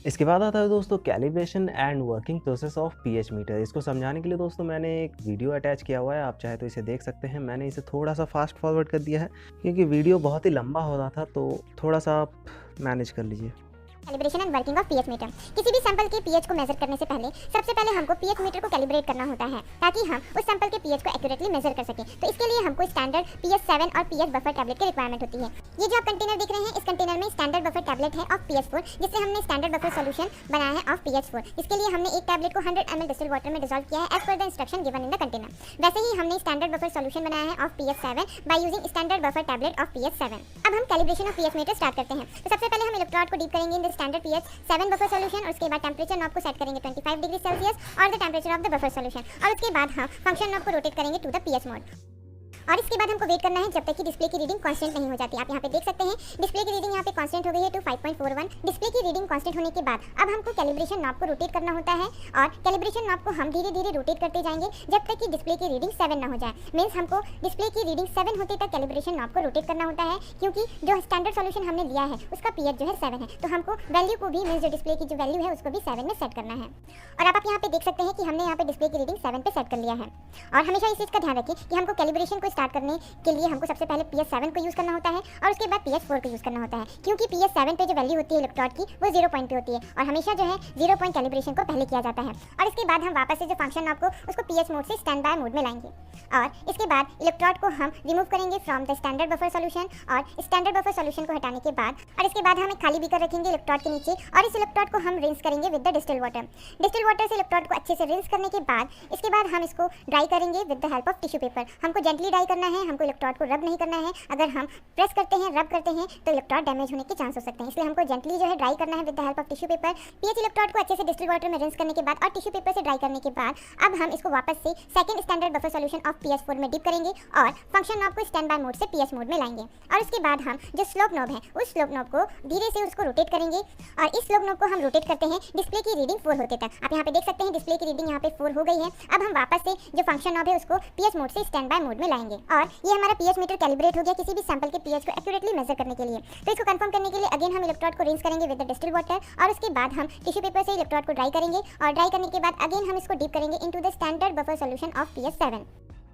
इसके बाद आता है दोस्तों calibration and working process of pH metre. इसको समझाने के लिए दोस्तों मैंने एक वीडियो अटैच किया हुआ है, आप चाहे तो इसे देख सकते हैं। मैंने इसे थोड़ा सा फास्ट फॉरवर्ड कर दिया है क्योंकि वीडियो बहुत ही लंबा हो रहा था, तो थोड़ा सा आप मैनेज कर लीजिए। Calibration and working of pH metre. किसी भी सैंपल के पीएच को मेजर करने से पहले सबसे पहले हमको पीएच मीटर को कैलिब्रेट करना होता है ताकि हम उस सैंपल के पीएच को एक्यूरेटली मेजर कर सकें। तो इसके लिए हमको स्टैंडर्ड पीएच 7 और पीएच बफर टैबलेट की रिक्वायरमेंट होती है। ये जो आप कंटेनर देख रहे हैं, इस कंटेनर में स्टैंडर्ड बफर टैबलेट है ऑफ पीएच 4, जिससे हमने स्टैंडर्ड बफर सॉल्यूशन बनाया है ऑफ पीएच 4। इसके लिए हमने एक टैबलेट को 100 ml डिस्टिल्ड वाटर में डिसॉल्व किया है as per the instruction given in the container. वैसे ही हमने स्टैंडर्ड बफर सॉल्यूशन बनाया है of pH 7 by using standard buffer tablet of pH 7। अब हम calibration of pH meter start करते हैं। तो सबसे पहले हम इलेक्ट्रोड को डीप करेंगे in the standard pH 7 buffer solution, और उसके बाद टेंपरेचर नॉब को सेट करेंगे 25 डिग्री सेल्सियस और the temperature of the buffer solution, और उसके बाद हम फंक्शन नॉब को रोटेट करेंगे टू द पीएच मोड। और इसके बाद हमको वेट करना है जब तक कि डिस्प्ले की रीडिंग कांस्टेंट नहीं हो जाती। आप यहाँ पे देख सकते हैं डिस्प्ले की रीडिंग यहाँ पे कांस्टेंट हो गई है टू 5.41। डिस्प्ले की रीडिंग कांस्टेंट होने के बाद अब हमको कैलिब्रेशन नॉब को रोटेट करना होता है, और कैलिब्रेशन नॉब को हम धीरे धीरे रोटेट करते जाएंगे जब तक कि डिस्प्ले की रीडिंग 7 ना हो जाए। मीन्स हमको डिस्प्ले की रीडिंग 7 होते तक कैलिब्रेशन नॉब को रोटेट करना होता है, क्योंकि जो स्टैंडर्ड सॉल्यूशन हमने लिया है उसका पीएच जो है 7 है, तो हमको वैल्यू को भी मीन्स जो डिस्प्ले की जो वैल्यू है उसको भी 7 में सेट करना है। और अब आप यहाँ पे देख सकते हैं कि हमने यहाँ पे डिस्प्ले की रीडिंग 7 पे सेट कर लिया है। और हमेशा इस चीज़ का ध्यान रखें कि हमको कैलिब्रेशन को स्टार्ट करने के लिए हमको सबसे पहले पीएच 7 को यूज करना होता है और उसके बाद पीएच 4 को यूज करना होता है, क्योंकि पीएच 7 पे जो वैल्यू होती है इलेक्ट्रोड की वो 0 पॉइंट पे होती है, और हमेशा जो है 0 पॉइंट कैलिब्रेशन को पहले किया जाता है। और इसके बाद हम वापस से जो फंक्शन नॉब को उसको पीएच मोड से स्टैंड बाय मोड में लाएंगे, और इसके बाद इलेक्ट्रोड को हम रिमूव करेंगे from the standard buffer solution, और स्टैंडर्ड बफर सॉल्यूशन को हटाने के बाद और इसके बाद हम एक खाली बीकर रखेंगे इलेक्ट्रोड के नीचे, और इस इलेक्ट्रोड को हम रिंस करेंगे with the distilled water. Distilled water से इलेक्ट्रोड को अच्छे से रिंस करने के बाद इसके बाद हम इसको ड्राई करेंगे with the help of tissue paper. हमको जेंटली ड्राई करना है, हमको इलेक्ट्रोड को रब नहीं करना है। अगर हम प्रेस करते हैं, रब करते हैं तो इलेक्ट्रोड डैमेज होने के चांस हो सकते हैं, इसलिए हमको जेंटली जो है ड्राई करना है with the help of tissue paper. PH electrode को अच्छे से डिस्टिल्ड वाटर में रिंस करने के बाद और टिश्यू पेपर से ड्राई करने के बाद अब हम इसको वापस से second standard buffer solution of pH 4 में डिप करेंगे और फंक्शन नॉब को स्टैंड बाय मोड से पीएच मोड में लाएंगे, और उसके बाद हम जो स्लोप नॉब है उस स्लोप नॉब को धीरे से उसको रोटेट करेंगे, और इस स्लोप नॉब को हम रोटेट करते हैं डिस्प्ले की रीडिंग 4 होते तक। आप यहाँ पे देख सकते हैं डिस्प्ले की रीडिंग यहाँ पे 4 हो गई है। अब हम वापस से जो फंक्शन नॉब है उसको पीएच मोड से स्टैंड बाय मोड में लाएंगे, और ये हमारा पीएच मीटर कैलिब्रेट हो गया किसी भी सैंपल के पीएच को एक्यूरेटली मेजर करने के लिए। तो इसको कंफर्म करने के लिए अगेन हम इलेक्ट्रोड को रिंस करेंगे विद द डिस्टिल्ड वाटर, और उसके बाद हम टिश्यू पेपर से इलेक्ट्रोड को ड्राई करेंगे, और ड्राई करने के बाद अगेन हम इसको डीप करेंगे into the standard buffer solution of pH 7,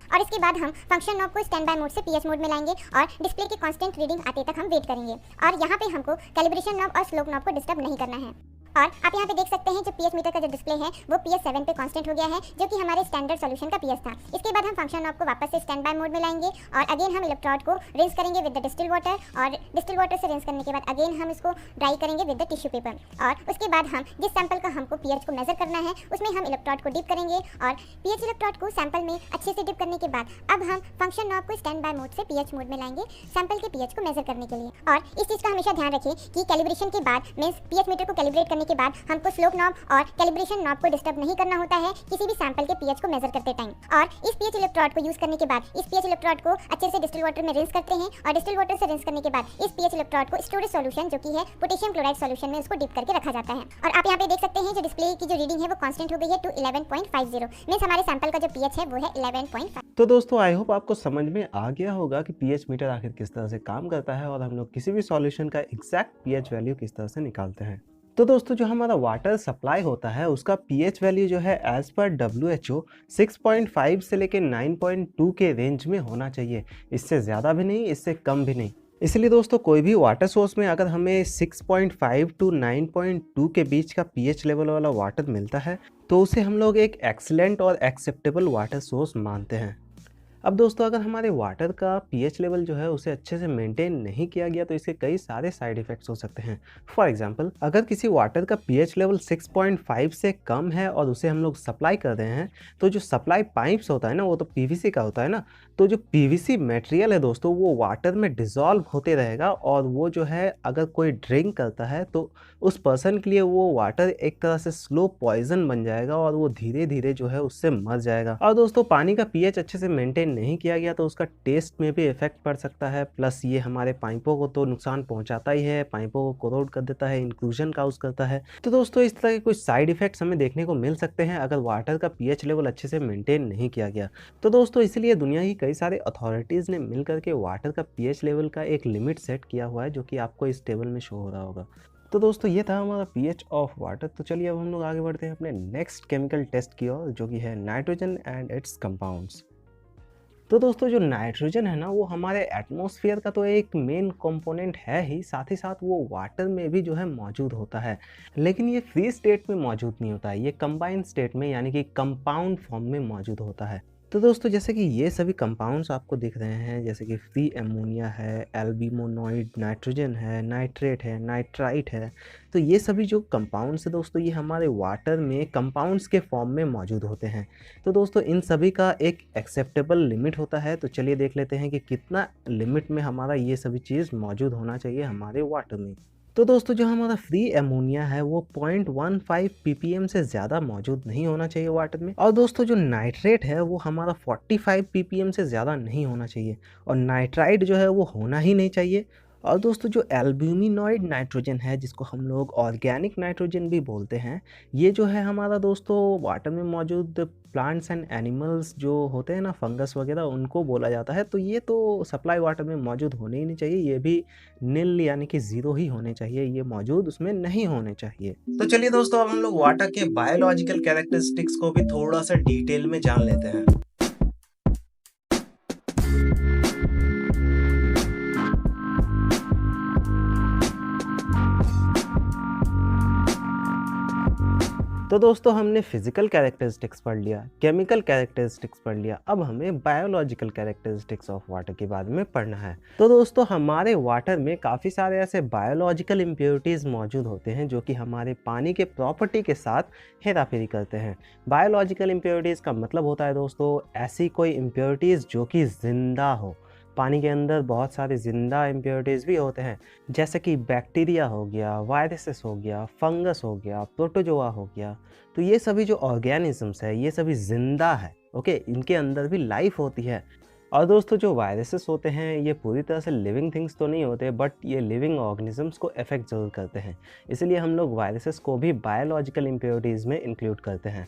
और इसके बाद हम फंक्शन नॉब को स्टैंड बाय मोड से पीएच मोड में लाएंगे और डिस्प्ले की कांस्टेंट रीडिंग आते तक हम वेट करेंगे। और यहाँ पे हमको कैलिब्रेशन नॉब और स्लोप नॉब को डिस्टर्ब नहीं करना है। और आप यहाँ पे देख सकते हैं जो पीएच मीटर का जो डिस्प्ले है वो पीएच 7 पे कांस्टेंट हो गया है, जो कि हमारे स्टैंडर्ड सॉल्यूशन का पीएच था। इसके बाद हम फंक्शन नॉब को वापस से स्टैंड बाय मोड में लाएंगे, और अगेन हम इलेक्ट्रोड को रिंस करेंगे विद द डिस्टिल्ड वाटर, और डिस्टिल्ड वाटर से रिंस करने के बाद अगेन हम इसको ड्राई करेंगे विद द टिश्यू पेपर, और उसके बाद हम जिस सैंपल का हमको पीएच को मेजर करना है उसमें हम इलेक्ट्रोड को डिप करेंगे, और पीएच इलेक्ट्रोड को सैंपल में अच्छे से डिप करने के बाद अब हम फंक्शन नॉब को स्टैंड बाय मोड से पीएच मोड में लाएंगे सैंपल के पीएच को मेजर करने के लिए। और इस चीज़ का हमेशा ध्यान रखें कि कैलिब्रेशन के बाद मीन्स पीएच मीटर को कैलिब्रेट करने के बाद हमको स्लोप नॉब और कैलिब्रेशन नॉब को डिस्टर्ब नहीं करना होता है किसी भी सैंपल के पीएच को मेजर करते टाइम। और इस पीएच इलेक्ट्रोड को यूज करने के बाद इस पीएच इलेक्ट्रोड को अच्छे से डिस्टिल्ड वाटर में रिंस करते हैं, और डिस्टिल्ड वाटर से रिंस करने के बाद इस पीएच इलेक्ट्रोड को स्टोरेज सॉल्यूशन जो कि है पोटेशियम क्लोराइड सॉल्यूशन में उसको डिप करके रखा जाता है। और आप यहाँ पे देख सकते हैं जो डिस्प्ले की जो रीडिंग है वो कांस्टेंट हो गई है टू 11.50, मींस हमारे सैंपल का जो पीएच है वो है 11.5। तो दोस्तों आई होप आपको समझ में आ गया होगा कि पीएच मीटर आखिर किस तरह से काम करता है और हम लोग किसी भी सॉल्यूशन का एग्जैक्ट पीएच वैल्यू किस तरह से निकालते हैं। तो दोस्तों जो हमारा वाटर सप्लाई होता है उसका पीएच वैल्यू जो है एज पर WHO 6.5 से लेकर 9.2 के रेंज में होना चाहिए, इससे ज़्यादा भी नहीं, इससे कम भी नहीं। इसलिए दोस्तों कोई भी वाटर सोर्स में अगर हमें 6.5 टू 9.2 के बीच का पीएच लेवल वाला वाटर मिलता है तो उसे हम लोग एक एक्सीलेंट और एक्सेप्टेबल वाटर सोर्स मानते हैं। अब दोस्तों अगर हमारे वाटर का पीएच लेवल जो है उसे अच्छे से मेंटेन नहीं किया गया तो इसके कई सारे साइड इफ़ेक्ट्स हो सकते हैं। फॉर एग्जांपल अगर किसी वाटर का पीएच लेवल 6.5 से कम है और उसे हम लोग सप्लाई कर रहे हैं तो जो सप्लाई पाइप्स होता है ना वो तो पीवीसी का होता है ना, तो जो पीवीसी मटेरियल है दोस्तों वो वाटर में डिज़ोल्व होते रहेगा, और वो जो है अगर कोई ड्रिंक करता है तो उस पर्सन के लिए वो वाटर एक तरह से स्लो पॉइजन बन जाएगा और वो धीरे धीरे जो है उससे मर जाएगा। और दोस्तों पानी का पीएच अच्छे से मेंटेन नहीं किया गया तो उसका टेस्ट में भी इफेक्ट पड़ सकता है, प्लस ये हमारे पाइपों को तो नुकसान पहुंचाता ही है, पाइपों को कोरोड कर देता है, इंक्लूजन काउज करता है। तो दोस्तों इस तरह के कुछ साइड इफेक्ट्स हमें देखने को मिल सकते हैं अगर वाटर का पीएच लेवल अच्छे से मेंटेन नहीं किया गया। तो दोस्तों इसलिए दुनिया की कई सारे अथॉरिटीज़ ने मिलकर के वाटर का पीएच लेवल का एक लिमिट सेट किया हुआ है जो कि आपको इस टेबल में शो हो रहा होगा। तो दोस्तों ये था हमारा पीएच ऑफ वाटर। तो चलिए अब हम लोग आगे बढ़ते हैं अपने नेक्स्ट केमिकल टेस्ट की ओर, जो कि है नाइट्रोजन एंड इट्स कंपाउंड्स। तो दोस्तों जो नाइट्रोजन है ना, वो हमारे एटमॉस्फेयर का तो एक मेन कंपोनेंट है ही, साथ ही साथ वो वाटर में भी जो है मौजूद होता है। लेकिन ये फ्री स्टेट में मौजूद नहीं होता है, ये कंबाइंड स्टेट में यानी कि कंपाउंड फॉर्म में मौजूद होता है। तो दोस्तों जैसे कि ये सभी कंपाउंड्स आपको दिख रहे हैं, जैसे कि फ्री एमोनिया है, एल्ब्यूमोनॉइड नाइट्रोजन है, नाइट्रेट है, नाइट्राइट है। तो ये सभी जो कंपाउंड्स है दोस्तों, ये हमारे वाटर में कंपाउंड्स के फॉर्म में मौजूद होते हैं। तो दोस्तों इन सभी का एक एक्सेप्टेबल लिमिट होता है। तो चलिए देख लेते हैं कि कितना लिमिट में हमारा ये सभी चीज़ मौजूद होना चाहिए हमारे वाटर में। तो दोस्तों जो हमारा फ्री एमोनिया है वो 0.15 ppm से ज़्यादा मौजूद नहीं होना चाहिए वाटर में। और दोस्तों जो नाइट्रेट है वो हमारा 45 ppm से ज़्यादा नहीं होना चाहिए। और नाइट्राइट जो है वो होना ही नहीं चाहिए। और दोस्तों जो एल्ब्यूमिनॉइड नाइट्रोजन है, जिसको हम लोग ऑर्गेनिक नाइट्रोजन भी बोलते हैं, ये जो है हमारा दोस्तों वाटर में मौजूद प्लांट्स एंड एनिमल्स जो होते हैं ना, फंगस वगैरह, उनको बोला जाता है। तो ये तो सप्लाई वाटर में मौजूद होने ही नहीं चाहिए, ये भी नील यानी कि ज़ीरो ही होने चाहिए, ये मौजूद उसमें नहीं होने चाहिए। तो चलिए दोस्तों अब हम लोग वाटर के बायोलॉजिकल कैरेक्टरिस्टिक्स को भी थोड़ा सा डिटेल में जान लेते हैं। तो दोस्तों हमने फिजिकल कैरेक्टरिस्टिक्स पढ़ लिया, केमिकल कैरेक्टरिस्टिक्स पढ़ लिया, अब हमें बायोलॉजिकल कैरेक्टरिस्टिक्स ऑफ वाटर के बारे में पढ़ना है। तो दोस्तों हमारे वाटर में काफ़ी सारे ऐसे बायोलॉजिकल इम्प्योरिटीज़ मौजूद होते हैं जो कि हमारे पानी के प्रॉपर्टी के साथ हेराफेरी करते हैं। बायोलॉजिकल इम्प्योरिटीज़ का मतलब होता है दोस्तों ऐसी कोई इम्प्योरिटीज़ जो कि ज़िंदा हो। पानी के अंदर बहुत सारे ज़िंदा इम्प्योरिटीज़ भी होते हैं, जैसे कि बैक्टीरिया हो गया, वायरसेस हो गया, फंगस हो गया, प्रोटोजोआ हो गया। तो ये सभी जो ऑर्गेनिजम्स है ये सभी ज़िंदा है, ओके, इनके अंदर भी लाइफ होती है। और दोस्तों जो वायरसेस होते हैं ये पूरी तरह से लिविंग थिंग्स तो नहीं होते, बट ये लिविंग ऑर्गेनिजम्स को अफेक्ट ज़रूर करते हैं। इसलिए हम लोग वायरसेस को भी बायोलॉजिकल इम्प्योरिटीज़ में इंक्लूड करते हैं।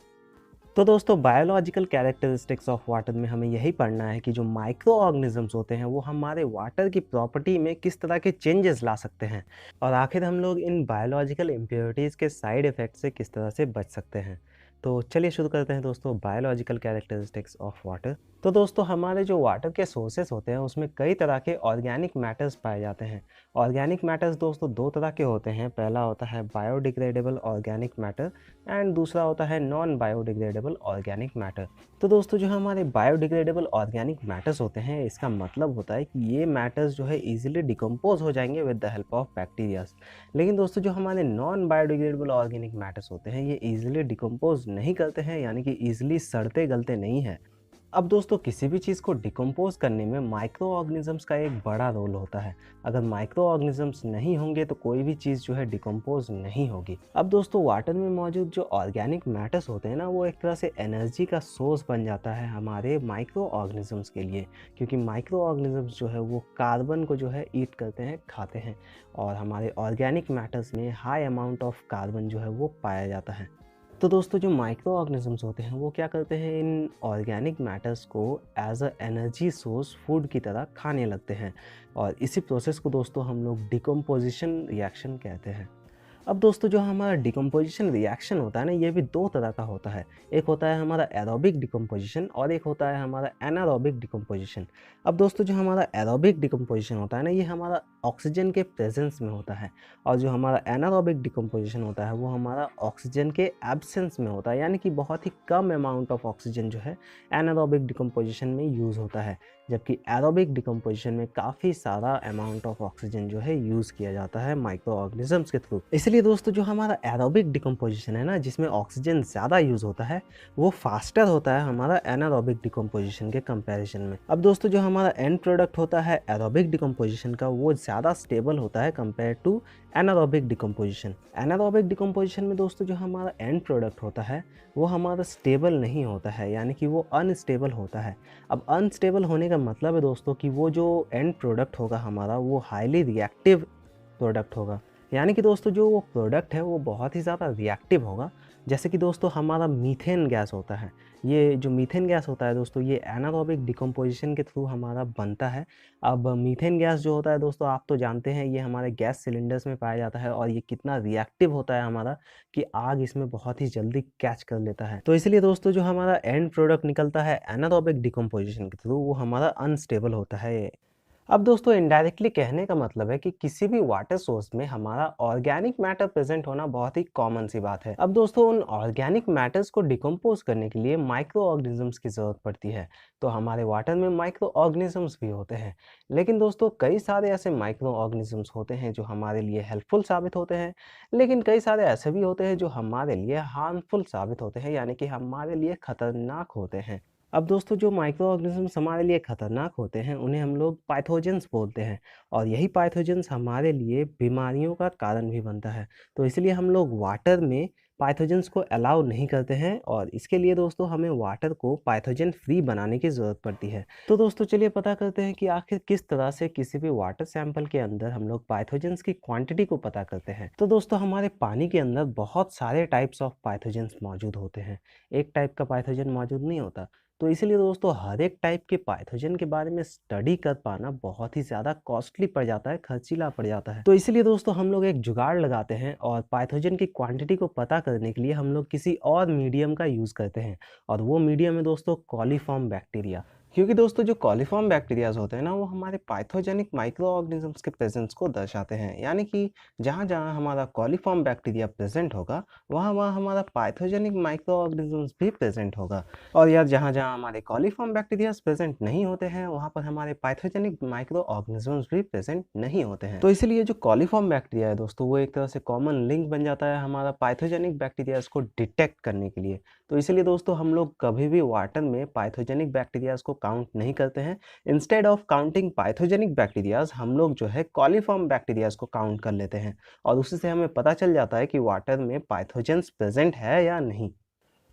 तो दोस्तों बायोलॉजिकल कैरेक्टरिस्टिक्स ऑफ वाटर में हमें यही पढ़ना है कि जो माइक्रो ऑर्गेनिजम्स होते हैं वो हमारे वाटर की प्रॉपर्टी में किस तरह के चेंजेस ला सकते हैं, और आखिर हम लोग इन बायोलॉजिकल इम्प्योरिटीज़ के साइड इफ़ेक्ट से किस तरह से बच सकते हैं। तो चलिए शुरू करते हैं दोस्तों बायोलॉजिकल कैरेक्टरिस्टिक्स ऑफ वाटर। तो दोस्तों हमारे जो वाटर के सोर्सेस होते हैं उसमें कई तरह के ऑर्गेनिक मैटर्स पाए जाते हैं। ऑर्गेनिक मैटर्स दोस्तों दो तरह के होते हैं, पहला होता है बायोडिग्रेडेबल ऑर्गेनिक मैटर एंड दूसरा होता है नॉन बायोडिग्रेडेबल ऑर्गेनिक मैटर। तो दोस्तों जो हमारे बायोडिग्रेडेबल ऑर्गेनिक मैटर्स होते हैं, इसका मतलब होता है कि ये मैटर्स जो है ईजिली डिकम्पोज हो जाएंगे with the help of bacterias. लेकिन दोस्तों जो हमारे नॉन बायोडिग्रेडेबल ऑर्गेनिक मैटर्स होते हैं ये ईजिली डिकम्पोज नहीं करते हैं, यानी कि ईजिली सड़ते गलते नहीं हैं। अब दोस्तों किसी भी चीज़ को डिकम्पोज करने में माइक्रो ऑर्गेनिजम्स का एक बड़ा रोल होता है। अगर माइक्रो ऑर्गेनिजम्स नहीं होंगे तो कोई भी चीज़ जो है डिकम्पोज नहीं होगी। अब दोस्तों वाटर में मौजूद जो ऑर्गेनिक मैटर्स होते हैं ना, वो एक तरह से एनर्जी का सोर्स बन जाता है हमारे माइक्रो ऑर्गेनिजम्स के लिए, क्योंकि माइक्रो ऑर्गेनिजम्स जो है वो कार्बन को जो है ईट करते हैं, खाते हैं, और हमारे ऑर्गेनिक मैटर्स में हाई अमाउंट ऑफ कार्बन जो है वो पाया जाता है। तो दोस्तों जो माइक्रो ऑर्गेनिजम्स होते हैं वो क्या करते हैं, इन ऑर्गेनिक मैटर्स को as a energy source food की तरह खाने लगते हैं, और इसी प्रोसेस को दोस्तों हम लोग डिकम्पोजिशन रिएक्शन कहते हैं। अब दोस्तों जो हमारा डिकम्पोजिशन रिएक्शन होता है ना, ये भी दो तरह का होता है। एक होता है हमारा एरोबिक डिकम्पोजिशन और एक होता है हमारा एनारोबिक डिकम्पोजिशन। अब दोस्तों जो हमारा एरोबिक डिकम्पोजिशन होता है ना, ये हमारा ऑक्सीजन के प्रेजेंस में होता है, और जो हमारा एनारोबिक डिकम्पोजिशन होता है वो हमारा ऑक्सीजन के एब्सेंस में होता है, यानी कि बहुत ही कम अमाउंट ऑफ ऑक्सीजन जो है एनारोबिक डिकम्पोजिशन में यूज़ होता है, जबकि एरोबिक डिकम्पोजिशन में काफ़ी सारा अमाउंट ऑफ ऑक्सीजन जो है यूज़ किया जाता है माइक्रो ऑर्गेनिजम्स के थ्रू। इसलिए दोस्तों जो हमारा एरोबिक डिकम्पोजिशन है ना, जिसमें ऑक्सीजन ज़्यादा यूज़ होता है, वो फास्टर होता है हमारा एनारोबिक डिकम्पोजिशन के कंपैरिजन में। अब दोस्तों जो हमारा एंड प्रोडक्ट होता है एरोबिक डिकम्पोजिशन का, वो ज़्यादा स्टेबल होता है compare to anaerobic decomposition. Anaerobic decomposition में दोस्तों जो हमारा एंड प्रोडक्ट होता है वो हमारा स्टेबल नहीं होता है, यानी कि वो अनस्टेबल होता है। अब अनस्टेबल होने का मतलब है दोस्तों कि वो जो एंड प्रोडक्ट होगा हमारा वो हाईली रिएक्टिव प्रोडक्ट होगा, यानी कि दोस्तों जो वो प्रोडक्ट है वो बहुत ही ज़्यादा रिएक्टिव होगा। जैसे कि दोस्तों हमारा मीथेन गैस होता है, ये जो मीथेन गैस होता है दोस्तों, ये एनारोबिक डिकम्पोजिशन के थ्रू हमारा बनता है। अब मीथेन गैस जो होता है दोस्तों, आप तो जानते हैं ये हमारे गैस सिलेंडर्स में पाया जाता है और ये कितना रिएक्टिव होता है हमारा, कि आग इसमें बहुत ही जल्दी कैच कर लेता है। तो इसलिए दोस्तों जो हमारा एंड प्रोडक्ट निकलता है एनारोबिक डिकम्पोजिशन के थ्रू, वो हमारा अनस्टेबल होता है। अब दोस्तों इनडायरेक्टली कहने का मतलब है कि किसी भी वाटर सोर्स में हमारा ऑर्गेनिक मैटर प्रेजेंट होना बहुत ही कॉमन सी बात है। अब दोस्तों उन ऑर्गेनिक मैटर्स को डिकम्पोज करने के लिए माइक्रो ऑर्गेनिजम्स की ज़रूरत पड़ती है। तो हमारे वाटर में माइक्रो ऑर्गेनिजम्स भी होते हैं, लेकिन दोस्तों कई सारे ऐसे माइक्रो ऑर्गेनिजम्स होते हैं जो हमारे लिए हेल्पफुल साबित होते हैं, लेकिन कई सारे ऐसे भी होते हैं जो हमारे लिए हार्मफुल साबित होते हैं, यानी कि हमारे लिए खतरनाक होते हैं। अब दोस्तों जो माइक्रो ऑर्गेनिजम्स हमारे लिए खतरनाक होते हैं, उन्हें हम लोग पाइथोजेंस बोलते हैं, और यही पाइथोजेंस हमारे लिए बीमारियों का कारण भी बनता है। तो इसलिए हम लोग वाटर में पाइथोजेंस को अलाउ नहीं करते हैं, और इसके लिए दोस्तों हमें वाटर को पाइथोजन फ्री बनाने की ज़रूरत पड़ती है। तो दोस्तों चलिए पता करते हैं कि आखिर किस तरह से किसी भी वाटर सैंपल के अंदर हम लोग पाइथोजेंस की क्वांटिटी को पता करते हैं। तो दोस्तों हमारे पानी के अंदर बहुत सारे टाइप्स ऑफ पाइथोजेंस मौजूद होते हैं, एक टाइप का पाइथोजन मौजूद नहीं होता। तो इसीलिए दोस्तों हर एक टाइप के पाइथोजन के बारे में स्टडी कर पाना बहुत ही ज़्यादा कॉस्टली पड़ जाता है, खर्चीला पड़ जाता है। तो इसीलिए दोस्तों हम लोग एक जुगाड़ लगाते हैं, और पाइथोजन की क्वांटिटी को पता करने के लिए हम लोग किसी और मीडियम का यूज़ करते हैं, और वो मीडियम है दोस्तों कॉलीफॉर्म बैक्टीरिया। क्योंकि दोस्तों जो कॉलीफॉर्म बैक्टीरियाज होते हैं ना, वो हमारे पाइथोजेनिक माइक्रो ऑर्गेनिजम्स के प्रेजेंस को दर्शाते हैं, यानी कि जहाँ जहाँ हमारा कॉलीफॉर्म बैक्टीरिया प्रेजेंट होगा, वहाँ वहाँ हमारा पाइथोजेनिक माइक्रो ऑर्गेनिजम्स भी प्रेजेंट होगा। और यार जहाँ जहाँ हमारे कॉलीफॉर्म बैक्टीरियाज प्रेजेंट नहीं होते हैं, वहाँ पर हमारे पाइथोजेनिक माइक्रो ऑर्गेनिजम्स भी प्रेजेंट नहीं होते हैं। तो इसलिए जो कॉलीफॉर्म बैक्टीरिया है दोस्तों, वो एक तरह से कॉमन लिंक बन जाता है हमारा पाइथोजेनिक बैक्टीरियाज को डिटेक्ट करने के लिए। तो इसलिए दोस्तों हम लोग कभी भी वाटर में पाइथोजेनिक बैक्टीरियाज को काउंट नहीं करते हैं। इंस्टेड ऑफ काउंटिंग पाइथोजेनिक बैक्टीरियाज, हम लोग जो है कॉलीफॉर्म बैक्टीरियाज को काउंट कर लेते हैं, और उसी से हमें पता चल जाता है कि वाटर में पाइथोजेंस प्रेजेंट है या नहीं।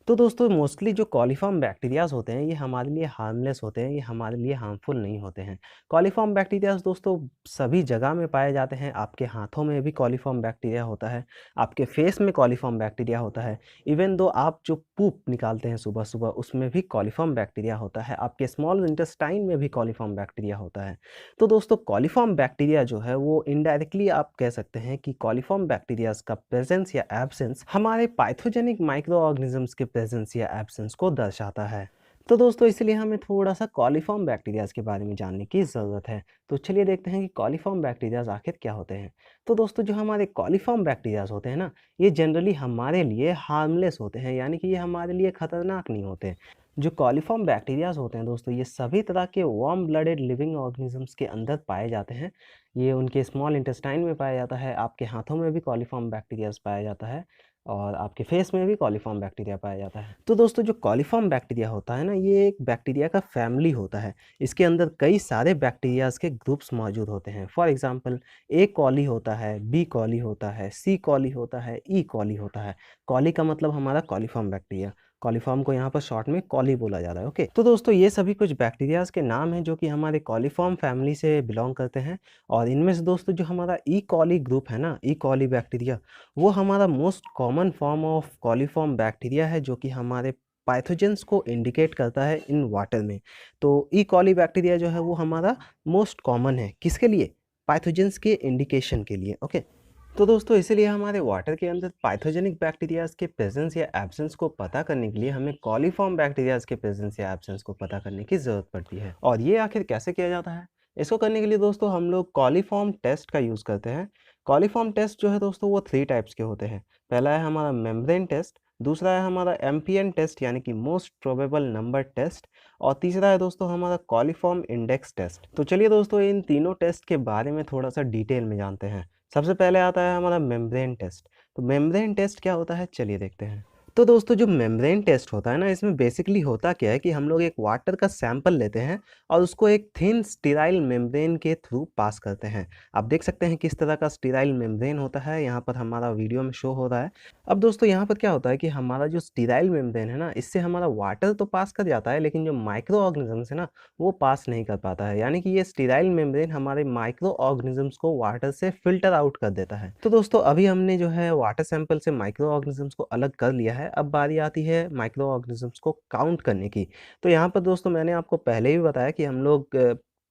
तो दोस्तों मोस्टली जो कॉलीफॉर्म बैक्टीरियाज होते हैं, ये हमारे लिए हार्मलेस होते हैं, ये हमारे लिए हार्मफुल नहीं होते हैं। कॉलीफॉर्म बैक्टीरियाज दोस्तों सभी जगह में पाए जाते हैं। आपके हाथों में भी कॉलीफॉर्म बैक्टीरिया होता है, आपके फेस में कॉलीफॉर्म बैक्टीरिया होता है, इवन दो आप जो पूप निकालते हैं सुबह सुबह, उसमें भी कॉलीफॉर्म बैक्टीरिया होता है, आपके स्मॉल इंटेस्टाइन में भी कॉलीफॉर्म बैक्टीरिया होता है। तो दोस्तों कॉलीफॉर्म बैक्टीरिया जो है वो इनडायरेक्टली आप कह सकते हैं कि कॉलीफॉर्म बैक्टीरियाज का प्रेजेंस या एब्सेंस हमारे पाइथोजेनिक माइक्रो ऑर्गेनिजम्स के प्रेजेंस या एब्सेंस को दर्शाता है। तो दोस्तों इसलिए हमें थोड़ा सा कॉलीफॉर्म बैक्टीरियाज के बारे में जानने की ज़रूरत है। तो चलिए देखते हैं कि कॉलीफॉर्म बैक्टीरियाज आखिर क्या होते हैं। तो दोस्तों जो हमारे कॉलीफॉर्म बैक्टीरियाज होते हैं ना, ये जनरली हमारे लिए हार्मलेस होते हैं, यानी कि ये हमारे लिए खतरनाक नहीं होते। जो कॉलीफॉर्म बैक्टीरियाज होते हैं दोस्तों, ये सभी तरह के वार्म ब्लडेड लिविंग ऑर्गेनिजम्स के अंदर पाए जाते हैं। ये उनके स्मॉल इंटेस्टाइन में पाया जाता है, आपके हाथों में भी कॉलीफॉर्म बैक्टीरियाज पाया जाता है, और आपके फेस में भी कॉलीफॉर्म बैक्टीरिया पाया जाता है। तो दोस्तों जो कॉलीफॉर्म बैक्टीरिया होता है ना, ये एक बैक्टीरिया का फैमिली होता है। इसके अंदर कई सारे बैक्टीरियाज के ग्रुप्स मौजूद होते हैं। फॉर एग्जांपल ए कॉली होता है, बी कॉली होता है, सी कॉली होता है, ई कॉली होता है। कॉली का मतलब हमारा कॉलीफॉर्म बैक्टीरिया, कॉलीफॉर्म को यहाँ पर शॉर्ट में कॉली बोला जा रहा है। ओके, तो दोस्तों ये सभी कुछ बैक्टीरियाज के नाम हैं जो कि हमारे कॉलीफॉर्म फैमिली से बिलोंग करते हैं। और इनमें से दोस्तों जो हमारा ई कॉली ग्रुप है ना, ई कॉली बैक्टीरिया, वो हमारा most common form of coliform bacteria है, जो कि हमारे पाइथोजेंस को इंडिकेट करता है इन वाटर में। तो ई कॉली बैक्टीरिया जो है वो हमारा मोस्ट कॉमन है, किसके लिए? पाइथोजेंस के इंडिकेशन के लिए। ओके, तो दोस्तों इसीलिए हमारे वाटर के अंदर पाइथोजेनिक बैक्टीरियाज के प्रेजेंस या एब्सेंस को पता करने के लिए हमें कॉलीफॉर्म बैक्टीरियाज के प्रेजेंस या एब्सेंस को पता करने की ज़रूरत पड़ती है। और ये आखिर कैसे किया जाता है? इसको करने के लिए दोस्तों हम लोग कॉलीफॉर्म टेस्ट का यूज़ करते हैं। कॉलीफॉर्म टेस्ट जो है दोस्तों वो 3 टाइप्स के होते हैं। पहला है हमारा मेम्ब्रेन टेस्ट, दूसरा है हमारा एमपीएन टेस्ट यानी कि मोस्ट प्रोबेबल नंबर टेस्ट, और तीसरा है दोस्तों हमारा कॉलीफॉर्म इंडेक्स टेस्ट। तो चलिए दोस्तों इन तीनों टेस्ट के बारे में थोड़ा सा डिटेल में जानते हैं। सबसे पहले आता है हमारा मेम्ब्रेन टेस्ट। तो मेम्ब्रेन टेस्ट क्या होता है, चलिए देखते हैं। तो दोस्तों जो मेम्ब्रेन टेस्ट होता है ना, इसमें बेसिकली होता क्या है कि हम लोग एक वाटर का सैंपल लेते हैं और उसको एक थिन स्टीराइल मेम्ब्रेन के थ्रू पास करते हैं। आप देख सकते हैं किस तरह का स्टीराइल मेम्ब्रेन होता है, यहाँ पर हमारा वीडियो में शो हो रहा है। अब दोस्तों यहाँ पर क्या होता है कि हमारा जो स्टीराइल मेम्ब्रेन है ना, इससे हमारा वाटर तो पास कर जाता है, लेकिन जो माइक्रो ऑर्गेनिजम्स है ना, वो पास नहीं कर पाता है। यानी कि ये स्टीराइल मेम्ब्रेन हमारे माइक्रो ऑर्गेनिजम्स को वाटर से फिल्टर आउट कर देता है। तो दोस्तों अभी हमने जो है वाटर सैंपल से माइक्रो ऑर्गेनिजम्स को अलग कर लिया है। है, अब बारी आती है माइक्रो ऑर्गेनिजम्स को काउंट करने की। तो यहाँ पर दोस्तों मैंने आपको पहले ही बताया कि हम लोग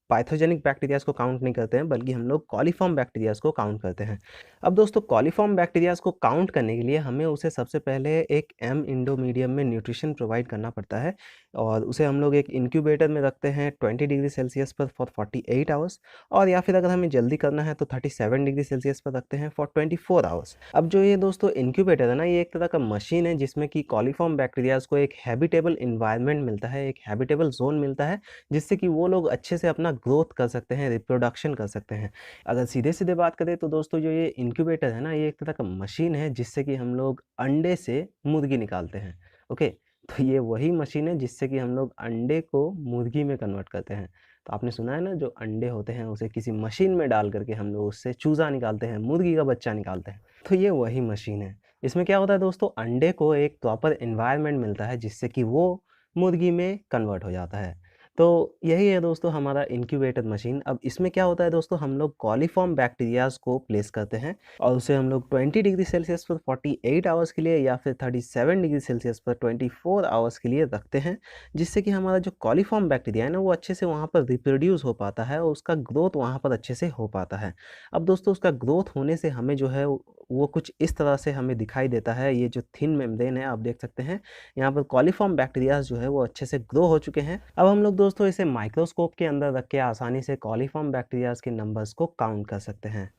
पाइथोजेनिक बैक्टीरियाज़ को काउंट नहीं करते हैं, बल्कि हम लोग कॉलीफॉर्म बैक्टीरियाज़ को काउंट करते हैं। अब दोस्तों कॉलीफॉर्म बैक्टीरियाज़ को काउंट करने के लिए हमें उसे सबसे पहले एक एम इंडो मीडियम में न्यूट्रिशन प्रोवाइड करना पड़ता है, और उसे हम लोग एक इंक्यूबेटर में रखते हैं 20 डिग्री सेल्सियस पर फॉर 48 आवर्स, और या फिर अगर हमें जल्दी करना है तो 37 डिग्री सेल्सियस पर रखते हैं फॉर 24 आवर्स। अब जो ये दोस्तों इंक्यूबेटर है ना, ये एक तरह का मशीन है जिसमें कि कॉलीफॉर्म बैक्टीरियाज़ को एक हैबिटेबल इन्वायरमेंट मिलता है, एक हैबिटेबल जोन मिलता है, जिससे कि वो लोग अच्छे से अपना ग्रोथ कर सकते हैं, रिप्रोडक्शन कर सकते हैं। अगर सीधे-सीधे बात करें तो दोस्तों जो ये इंक्यूबेटर है ना, ये एक तरह का मशीन है जिससे कि हम लोग अंडे से मुर्गी निकालते हैं। ओके, तो ये वही मशीन है जिससे कि हम लोग अंडे को मुर्गी में कन्वर्ट करते हैं। तो आपने सुना है ना, जो अंडे होते हैं उसे किसी मशीन में डाल करके हम लोग उससे चूज़ा निकालते हैं, मुर्गी का बच्चा निकालते हैं। तो ये वही मशीन है। इसमें क्या होता है दोस्तों, अंडे को एक प्रॉपर एनवायरनमेंट मिलता है जिससे कि वो मुर्गी में कन्वर्ट हो जाता है। तो यही है दोस्तों हमारा इंक्यूबेटर मशीन। अब इसमें क्या होता है दोस्तों, हम लोग कॉलीफॉर्म बैक्टीरियाज़ को प्लेस करते हैं और उसे हम लोग 20 डिग्री सेल्सियस पर 48 आवर्स के लिए या फिर 37 डिग्री सेल्सियस पर 24 आवर्स के लिए रखते हैं, जिससे कि हमारा जो कॉलीफॉर्म बैक्टीरिया है ना, वो अच्छे से वहाँ पर रिप्रोड्यूस हो पाता है और उसका ग्रोथ वहाँ पर अच्छे से हो पाता है। अब दोस्तों उसका ग्रोथ होने से हमें जो है वो कुछ इस तरह से हमें दिखाई देता है। ये जो थिन मेम्ब्रेन है आप देख सकते हैं, यहाँ पर कॉलीफॉर्म बैक्टीरियाज जो है वो अच्छे से ग्रो हो चुके हैं। अब हम लोग दोस्तों इसे माइक्रोस्कोप के अंदर रख के आसानी से कॉलीफॉर्म बैक्टीरियाज के नंबर्स को काउंट कर सकते हैं।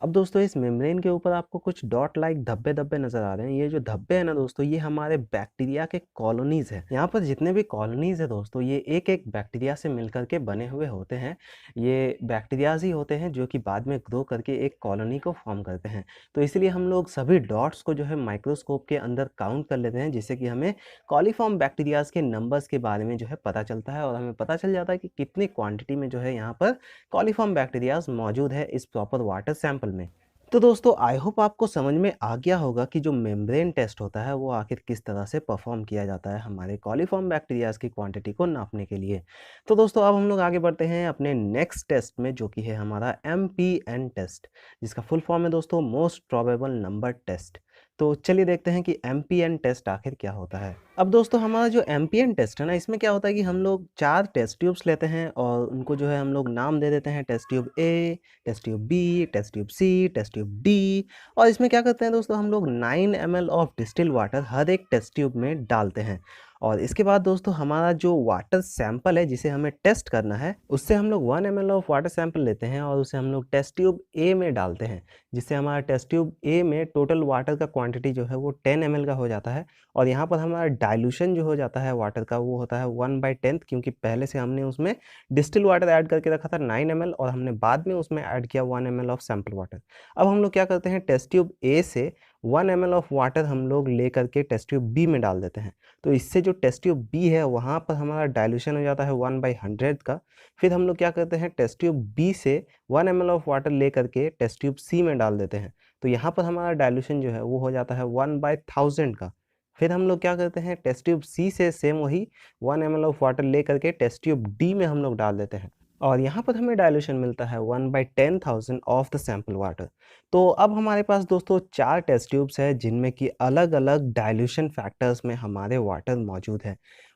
अब दोस्तों इस मेम्ब्रेन के ऊपर आपको कुछ डॉट लाइक धब्बे धब्बे नजर आ रहे हैं। ये जो धब्बे हैं ना दोस्तों, ये हमारे बैक्टीरिया के कॉलोनीज हैं। यहाँ पर जितने भी कॉलोनीज है दोस्तों, ये एक एक बैक्टीरिया से मिलकर के बने हुए होते हैं। ये बैक्टीरियाज ही होते हैं जो कि बाद में ग्रो करके एक कॉलोनी को फॉर्म करते हैं। तो इसलिए हम लोग सभी डॉट्स को जो है माइक्रोस्कोप के अंदर काउंट कर लेते हैं, जिससे कि हमें कॉलीफॉर्म बैक्टीरियाज के नंबर्स के बारे में जो है पता चलता है, और हमें पता चल जाता है कि कितनी क्वांटिटी में जो है यहाँ पर कॉलीफॉर्म बैक्टीरियाज मौजूद है इस प्रॉपर वाटर सैंपल में। तो दोस्तों आई होप आपको समझ में आ गया होगा कि जो मेम्ब्रेन टेस्ट होता है वो आखिर किस तरह से परफॉर्म किया जाता है हमारे कॉलीफॉर्म बैक्टीरियाज की क्वांटिटी को नापने के लिए। तो दोस्तों अब हम लोग आगे बढ़ते हैं अपने नेक्स्ट टेस्ट में, जो कि है हमारा MPN टेस्ट, जिसका फुल फॉर्म है दोस्तों मोस्ट प्रोबेबल नंबर टेस्ट। तो चलिए देखते हैं कि MPN टेस्ट आखिर क्या होता है। अब दोस्तों हमारा जो MPN टेस्ट है ना, इसमें क्या होता है कि हम लोग 4 टेस्ट ट्यूब्स लेते हैं और उनको जो है हम लोग नाम दे देते हैं test tube A, test tube B, test tube C, test tube D। और इसमें क्या करते हैं दोस्तों, हम लोग 9 ml ऑफ डिस्टिल वाटर हर एक टेस्ट ट्यूब में डालते हैं। और इसके बाद दोस्तों हमारा जो वाटर सैंपल है जिसे हमें टेस्ट करना है, उससे हम लोग 1 ml ऑफ वाटर सैंपल लेते हैं और उसे हम लोग टेस्ट ट्यूब A में डालते हैं, जिससे हमारा टेस्ट ट्यूब A में टोटल वाटर का क्वांटिटी जो है वो 10 ml का हो जाता है। और यहाँ पर हमारा डाइल्यूशन जो हो जाता है वाटर का, वो होता है 1/10, क्योंकि पहले से हमने उसमें डिस्टिल वाटर ऐड करके रखा था 9 ml, और हमने बाद में उसमें ऐड किया 1 ml ऑफ सैंपल वाटर। अब हम लोग क्या करते हैं, टेस्ट ट्यूब A से 1 ml ऑफ वाटर हम लोग ले करके टेस्ट ट्यूब B में डाल देते हैं। तो इससे जो टेस्ट ट्यूब B है वहाँ पर हमारा डाइल्यूशन हो जाता है 1/100 का। फिर हम लोग क्या करते हैं, टेस्ट ट्यूब B से 1 ml ऑफ वाटर ले करके टेस्ट ट्यूब C में डाल देते हैं। तो यहाँ पर हमारा डाइल्यूशन जो है वो हो जाता है 1/1000 का। फिर हम लोग क्या करते हैं, टेस्ट ट्यूब C से सेम वही 1 ml ऑफ वाटर ले करके टेस्ट ट्यूब D में हम लोग डाल देते हैं, और यहाँ पर हमें डाइल्यूशन मिलता है 1/10,000 ऑफ द सैंपल वाटर। तो अब हमारे पास दोस्तों 4 टेस्ट ट्यूब्स है जिनमें कि अलग अलग डाइल्यूशन फैक्टर्स में हमारे वाटर मौजूद है।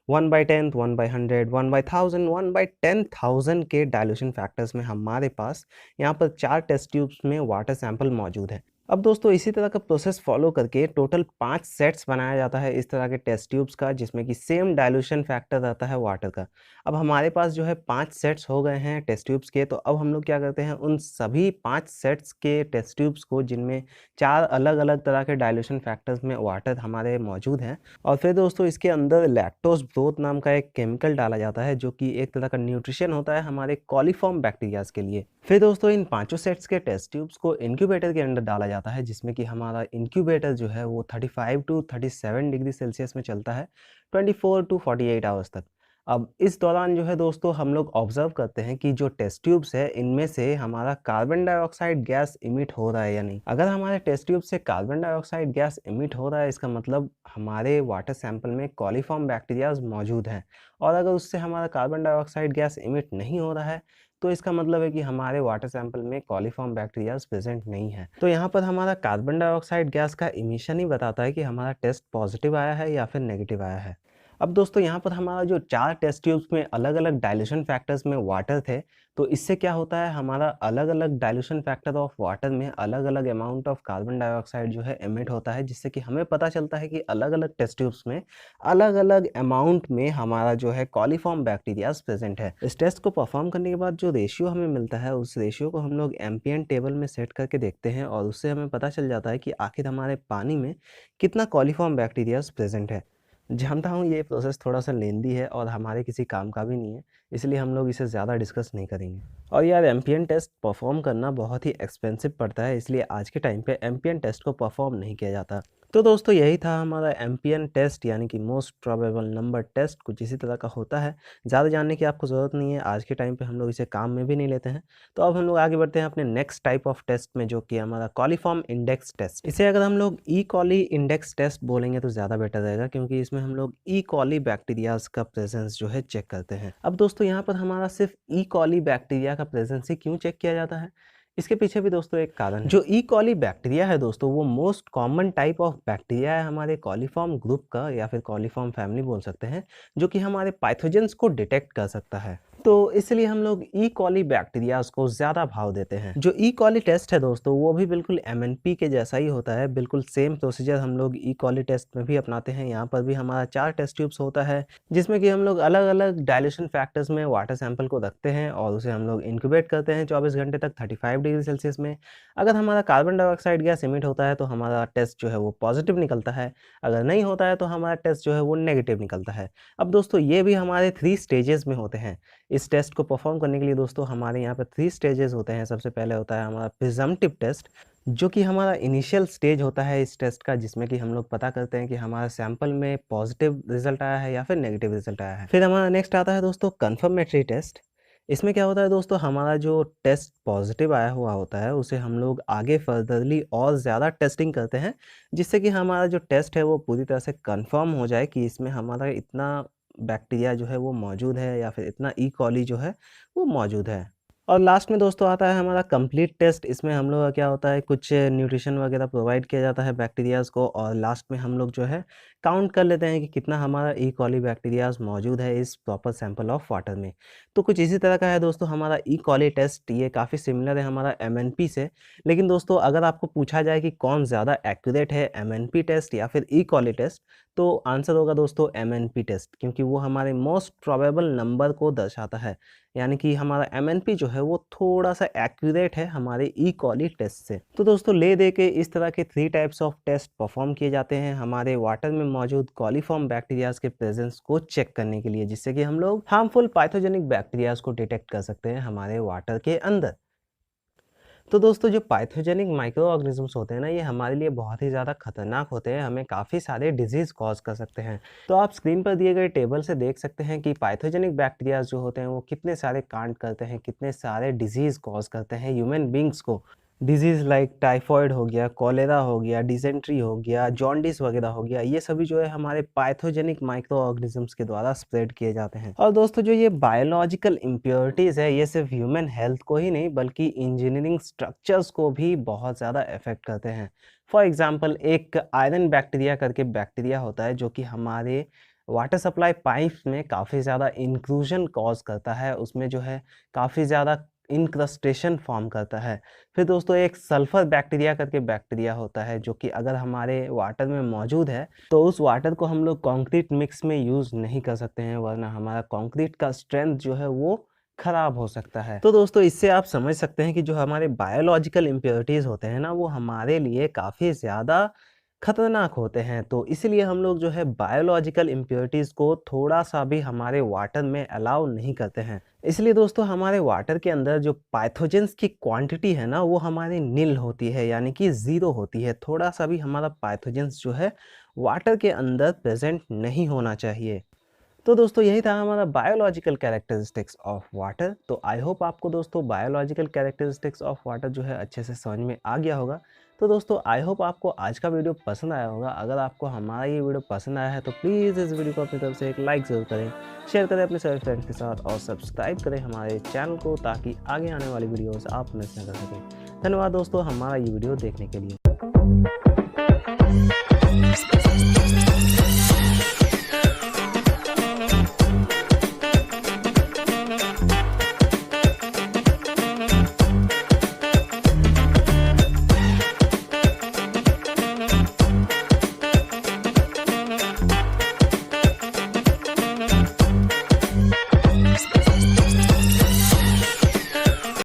1/10, 1/100, 1/1000, 1/10,000 के डाइल्यूशन फैक्टर्स में हमारे पास यहाँ पर 4 टेस्ट ट्यूब्स में वाटर सैंपल मौजूद है। अब दोस्तों इसी तरह का प्रोसेस फॉलो करके टोटल 5 सेट्स बनाया जाता है इस तरह के टेस्ट ट्यूब्स का, जिसमें कि सेम डाइल्यूशन फैक्टर रहता है वाटर का। अब हमारे पास जो है 5 सेट्स हो गए हैं टेस्ट ट्यूब्स के, तो अब हम लोग क्या करते हैं, उन सभी 5 सेट्स के टेस्ट ट्यूब्स को, जिनमें 4 अलग-अलग तरह के डाइल्यूशन फैक्टर्स में वाटर हमारे मौजूद हैं, और फिर दोस्तों इसके अंदर लैक्टोज ब्रोथ नाम का एक केमिकल डाला जाता है, जो कि एक तरह का न्यूट्रिशन होता है हमारे कॉलीफॉर्म बैक्टीरियाज के लिए। फिर दोस्तों इन 5 सेट्स के टेस्ट ट्यूब्स को इंक्यूबेटर के अंदर डाला जाता है, जिसमें कि हमारा इंक्यूबेटर जो है वो 35 टू 37 डिग्री सेल्सियस में चलता है 24 टू 48 आवर्स तक। अब इस दौरान जो है दोस्तों हम लोग ऑब्जर्व करते हैं कि जो टेस्ट ट्यूब्स है इनमें से हमारा कार्बन डाइऑक्साइड गैस इमिट हो रहा है या नहीं। अगर हमारे टेस्ट ट्यूब से कार्बन डाइऑक्साइड गैस इमिट हो रहा है, इसका मतलब हमारे वाटर सैंपल में कॉलीफॉर्म बैक्टीरियाज मौजूद हैं। और अगर उससे हमारा कार्बन डाइऑक्साइड गैस इमिट नहीं हो रहा है, तो इसका मतलब है कि हमारे वाटर सैंपल में कॉलीफॉर्म बैक्टीरियाज प्रेजेंट नहीं है। तो यहाँ पर हमारा कार्बन डाइऑक्साइड गैस का इमिशन ही बताता है कि हमारा टेस्ट पॉजिटिव आया है या फिर नेगेटिव आया है। अब दोस्तों यहाँ पर हमारा जो 4 टेस्ट ट्यूब्स में अलग अलग डाइल्यूशन फैक्टर्स में वाटर थे, तो इससे क्या होता है, हमारा अलग अलग डाइल्यूशन फैक्टर ऑफ वाटर में अलग अलग अमाउंट ऑफ कार्बन डाइऑक्साइड जो है एमिट होता है, जिससे कि हमें पता चलता है कि अलग अलग टेस्ट ट्यूब्स में अलग अलग अमाउंट में हमारा जो है कॉलीफॉर्म बैक्टीरियाज प्रेजेंट है। इस टेस्ट को परफॉर्म करने के बाद जो रेशियो हमें मिलता है, उस रेशियो को हम लोग एम्पियन टेबल में सेट करके देखते हैं और उससे हमें पता चल जाता है कि आखिर हमारे पानी में कितना कॉलीफॉर्म बैक्टीरियाज प्रेजेंट है। जानता हूँ ये प्रोसेस थोड़ा सा लेंदी है और हमारे किसी काम का भी नहीं है, इसलिए हम लोग इसे ज़्यादा डिस्कस नहीं करेंगे। और यार एम्पियन टेस्ट परफॉर्म करना बहुत ही एक्सपेंसिव पड़ता है, इसलिए आज के टाइम पे एम्पियन टेस्ट को परफॉर्म नहीं किया जाता। तो दोस्तों यही था हमारा एम्पियन टेस्ट, यानी कि मोस्ट प्रोबेबल नंबर टेस्ट। कुछ इसी तरह का होता है, ज़्यादा जानने की आपको ज़रूरत नहीं है। आज के टाइम पे हम लोग इसे काम में भी नहीं लेते हैं। तो अब हम लोग आगे बढ़ते हैं अपने नेक्स्ट टाइप ऑफ टेस्ट में, जो कि हमारा कॉलीफॉर्म इंडेक्स टेस्ट। इसे अगर हम लोग ई कॉली इंडेक्स टेस्ट बोलेंगे तो ज़्यादा बेटर रहेगा, क्योंकि इसमें हम लोग ई कॉली बैक्टीरियाज का प्रेजेंस जो है चेक करते हैं। अब दोस्तों यहाँ पर हमारा सिर्फ ई कॉली बैक्टीरिया का प्रेजेंस ही क्यों चेक किया जाता है, इसके पीछे भी दोस्तों एक कारण है। जो ई कॉली बैक्टीरिया है दोस्तों, वो most common type of bacteria है हमारे कॉलीफॉर्म ग्रुप का, या फिर कॉलीफॉर्म फैमिली बोल सकते हैं, जो कि हमारे पैथोजेंस को डिटेक्ट कर सकता है। तो इसलिए हम लोग ई कॉली बैक्टीरियाज को ज़्यादा भाव देते हैं। जो ई कॉली टेस्ट है दोस्तों, वो भी बिल्कुल एमएनपी के जैसा ही होता है। बिल्कुल सेम प्रोसीजर हम लोग ई कॉली टेस्ट में भी अपनाते हैं। यहाँ पर भी हमारा 4 टेस्ट ट्यूब्स होता है, जिसमें कि हम लोग अलग अलग डाइल्यूशन फैक्टर्स में वाटर सैंपल को रखते हैं और उसे हम लोग इंक्यूबेट करते हैं 24 घंटे तक 35 डिग्री सेल्सियस में। अगर हमारा कार्बन डाइऑक्साइड गैस एमिट होता है तो हमारा टेस्ट जो है वो पॉजिटिव निकलता है, अगर नहीं होता है तो हमारा टेस्ट जो है वो नेगेटिव निकलता है। अब दोस्तों ये भी हमारे 3 स्टेजेस में होते हैं। इस टेस्ट को परफॉर्म करने के लिए दोस्तों हमारे यहाँ पर 3 स्टेजेस होते हैं। सबसे पहले होता है हमारा प्रिजम्पटिव टेस्ट, जो कि हमारा इनिशियल स्टेज होता है इस टेस्ट का, जिसमें कि हम लोग पता करते हैं कि हमारा सैंपल में पॉजिटिव रिजल्ट आया है या फिर नेगेटिव रिजल्ट आया है। फिर हमारा नेक्स्ट आता है दोस्तों कंफर्मेटरी टेस्ट। इसमें क्या होता है दोस्तों, हमारा जो टेस्ट पॉजिटिव आया हुआ होता है उसे हम लोग आगे फर्दरली और ज़्यादा टेस्टिंग करते हैं, जिससे कि हमारा जो टेस्ट है वो पूरी तरह से कंफर्म हो जाए कि इसमें हमारा इतना बैक्टीरिया जो है वो मौजूद है या फिर इतना ई कॉली जो है वो मौजूद है। और लास्ट में दोस्तों आता है हमारा कंप्लीट टेस्ट। इसमें हम लोग का क्या होता है, कुछ न्यूट्रिशन वगैरह प्रोवाइड किया जाता है बैक्टीरियाज़ को, और लास्ट में हम लोग जो है काउंट कर लेते हैं कि कितना हमारा ई कॉली बैक्टीरियाज मौजूद है इस प्रॉपर सैंपल ऑफ वाटर में। तो कुछ इसी तरह का है दोस्तों हमारा ई कॉली टेस्ट। ये काफ़ी सिमिलर है हमारा एमएनपी से, लेकिन दोस्तों अगर आपको पूछा जाए कि कौन ज़्यादा एक्यूरेट है, एमएनपी टेस्ट या फिर ई कॉली टेस्ट, तो आंसर होगा दोस्तों एमएनपी टेस्ट, क्योंकि वो हमारे मोस्ट प्रोबेबल नंबर को दर्शाता है। यानी कि हमारा एमएनपी जो है वो थोड़ा सा एक्यूरेट है हमारे ई कॉली टेस्ट से। तो दोस्तों ले दे के इस तरह के 3 टाइप्स ऑफ टेस्ट परफॉर्म किए जाते हैं हमारे वाटर में मौजूद कॉलीफॉर्म बैक्टीरियाज के प्रेजेंस को चेक करने के लिए, जिससे कि हम लोग हार्मफुल पैथोजेनिक बैक्टीरियाज को डिटेक्ट कर सकते हैं हमारे वाटर के अंदर। तो दोस्तों जो पैथोजेनिक माइक्रो ऑर्गेनिजम्स होते हैं ना, ये हमारे लिए बहुत ही ज़्यादा खतरनाक होते हैं, हमें काफ़ी सारे डिजीज़ कॉज कर सकते हैं। तो आप स्क्रीन पर दिए गए टेबल से देख सकते हैं कि पैथोजेनिक बैक्टीरियाज जो होते हैं वो कितने सारे कांड करते हैं, कितने सारे डिजीज़ कॉज करते हैं ह्यूमन बींग्स को। डिजीज़ लाइक टाइफॉइड हो गया, कॉलेरा हो गया, डिसेंट्री हो गया, जॉन्डिस वगैरह हो गया, ये सभी जो है हमारे पैथोजेनिक माइक्रो ऑर्गेनिजम्स के द्वारा स्प्रेड किए जाते हैं। और दोस्तों जो ये बायोलॉजिकल इम्प्योरिटीज़ है, ये सिर्फ ह्यूमन हेल्थ को ही नहीं बल्कि इंजीनियरिंग स्ट्रक्चर्स को भी बहुत ज़्यादा अफेक्ट करते हैं। फॉर एग्जाम्पल एक आयरन बैक्टीरिया करके बैक्टीरिया होता है, जो कि हमारे वाटर सप्लाई पाइप्स में काफ़ी ज़्यादा इंक्लूजन कॉज करता है, उसमें जो है काफ़ी ज़्यादा इंक्रस्टेशन फॉर्म करता है। फिर दोस्तों एक सल्फर बैक्टीरिया करके बैक्टीरिया होता है, जो कि अगर हमारे वाटर में मौजूद है तो उस वाटर को हम लोग कंक्रीट मिक्स में यूज़ नहीं कर सकते हैं, वरना हमारा कंक्रीट का स्ट्रेंथ जो है वो खराब हो सकता है। तो दोस्तों इससे आप समझ सकते हैं कि जो हमारे बायोलॉजिकल इम्प्योरिटीज़ होते हैं ना, वो हमारे लिए काफ़ी ज़्यादा खतरनाक होते हैं। तो इसीलिए हम लोग जो है बायोलॉजिकल इम्प्योरिटीज़ को थोड़ा सा भी हमारे वाटर में अलाउ नहीं करते हैं। इसलिए दोस्तों हमारे वाटर के अंदर जो पैथोजेंस की क्वांटिटी है ना, वो हमारी नील होती है, यानी कि ज़ीरो होती है। थोड़ा सा भी हमारा पैथोजेंस जो है वाटर के अंदर प्रेजेंट नहीं होना चाहिए। तो दोस्तों यही था हमारा बायोलॉजिकल कैरेक्टरिस्टिक्स ऑफ वाटर। तो आई होप आपको दोस्तों बायोलॉजिकल कैरेक्टरिस्टिक्स ऑफ वाटर जो है अच्छे से समझ में आ गया होगा। तो दोस्तों आई होप आपको आज का वीडियो पसंद आया होगा। अगर आपको हमारा ये वीडियो पसंद आया है तो प्लीज़ इस वीडियो को अपनी तरफ से एक लाइक ज़रूर करें, शेयर करें अपने सभी फ्रेंड्स के साथ और सब्सक्राइब करें हमारे चैनल को, ताकि आगे आने वाली वीडियोस आप मिस न कर सकें। धन्यवाद दोस्तों हमारा ये वीडियो देखने के लिए।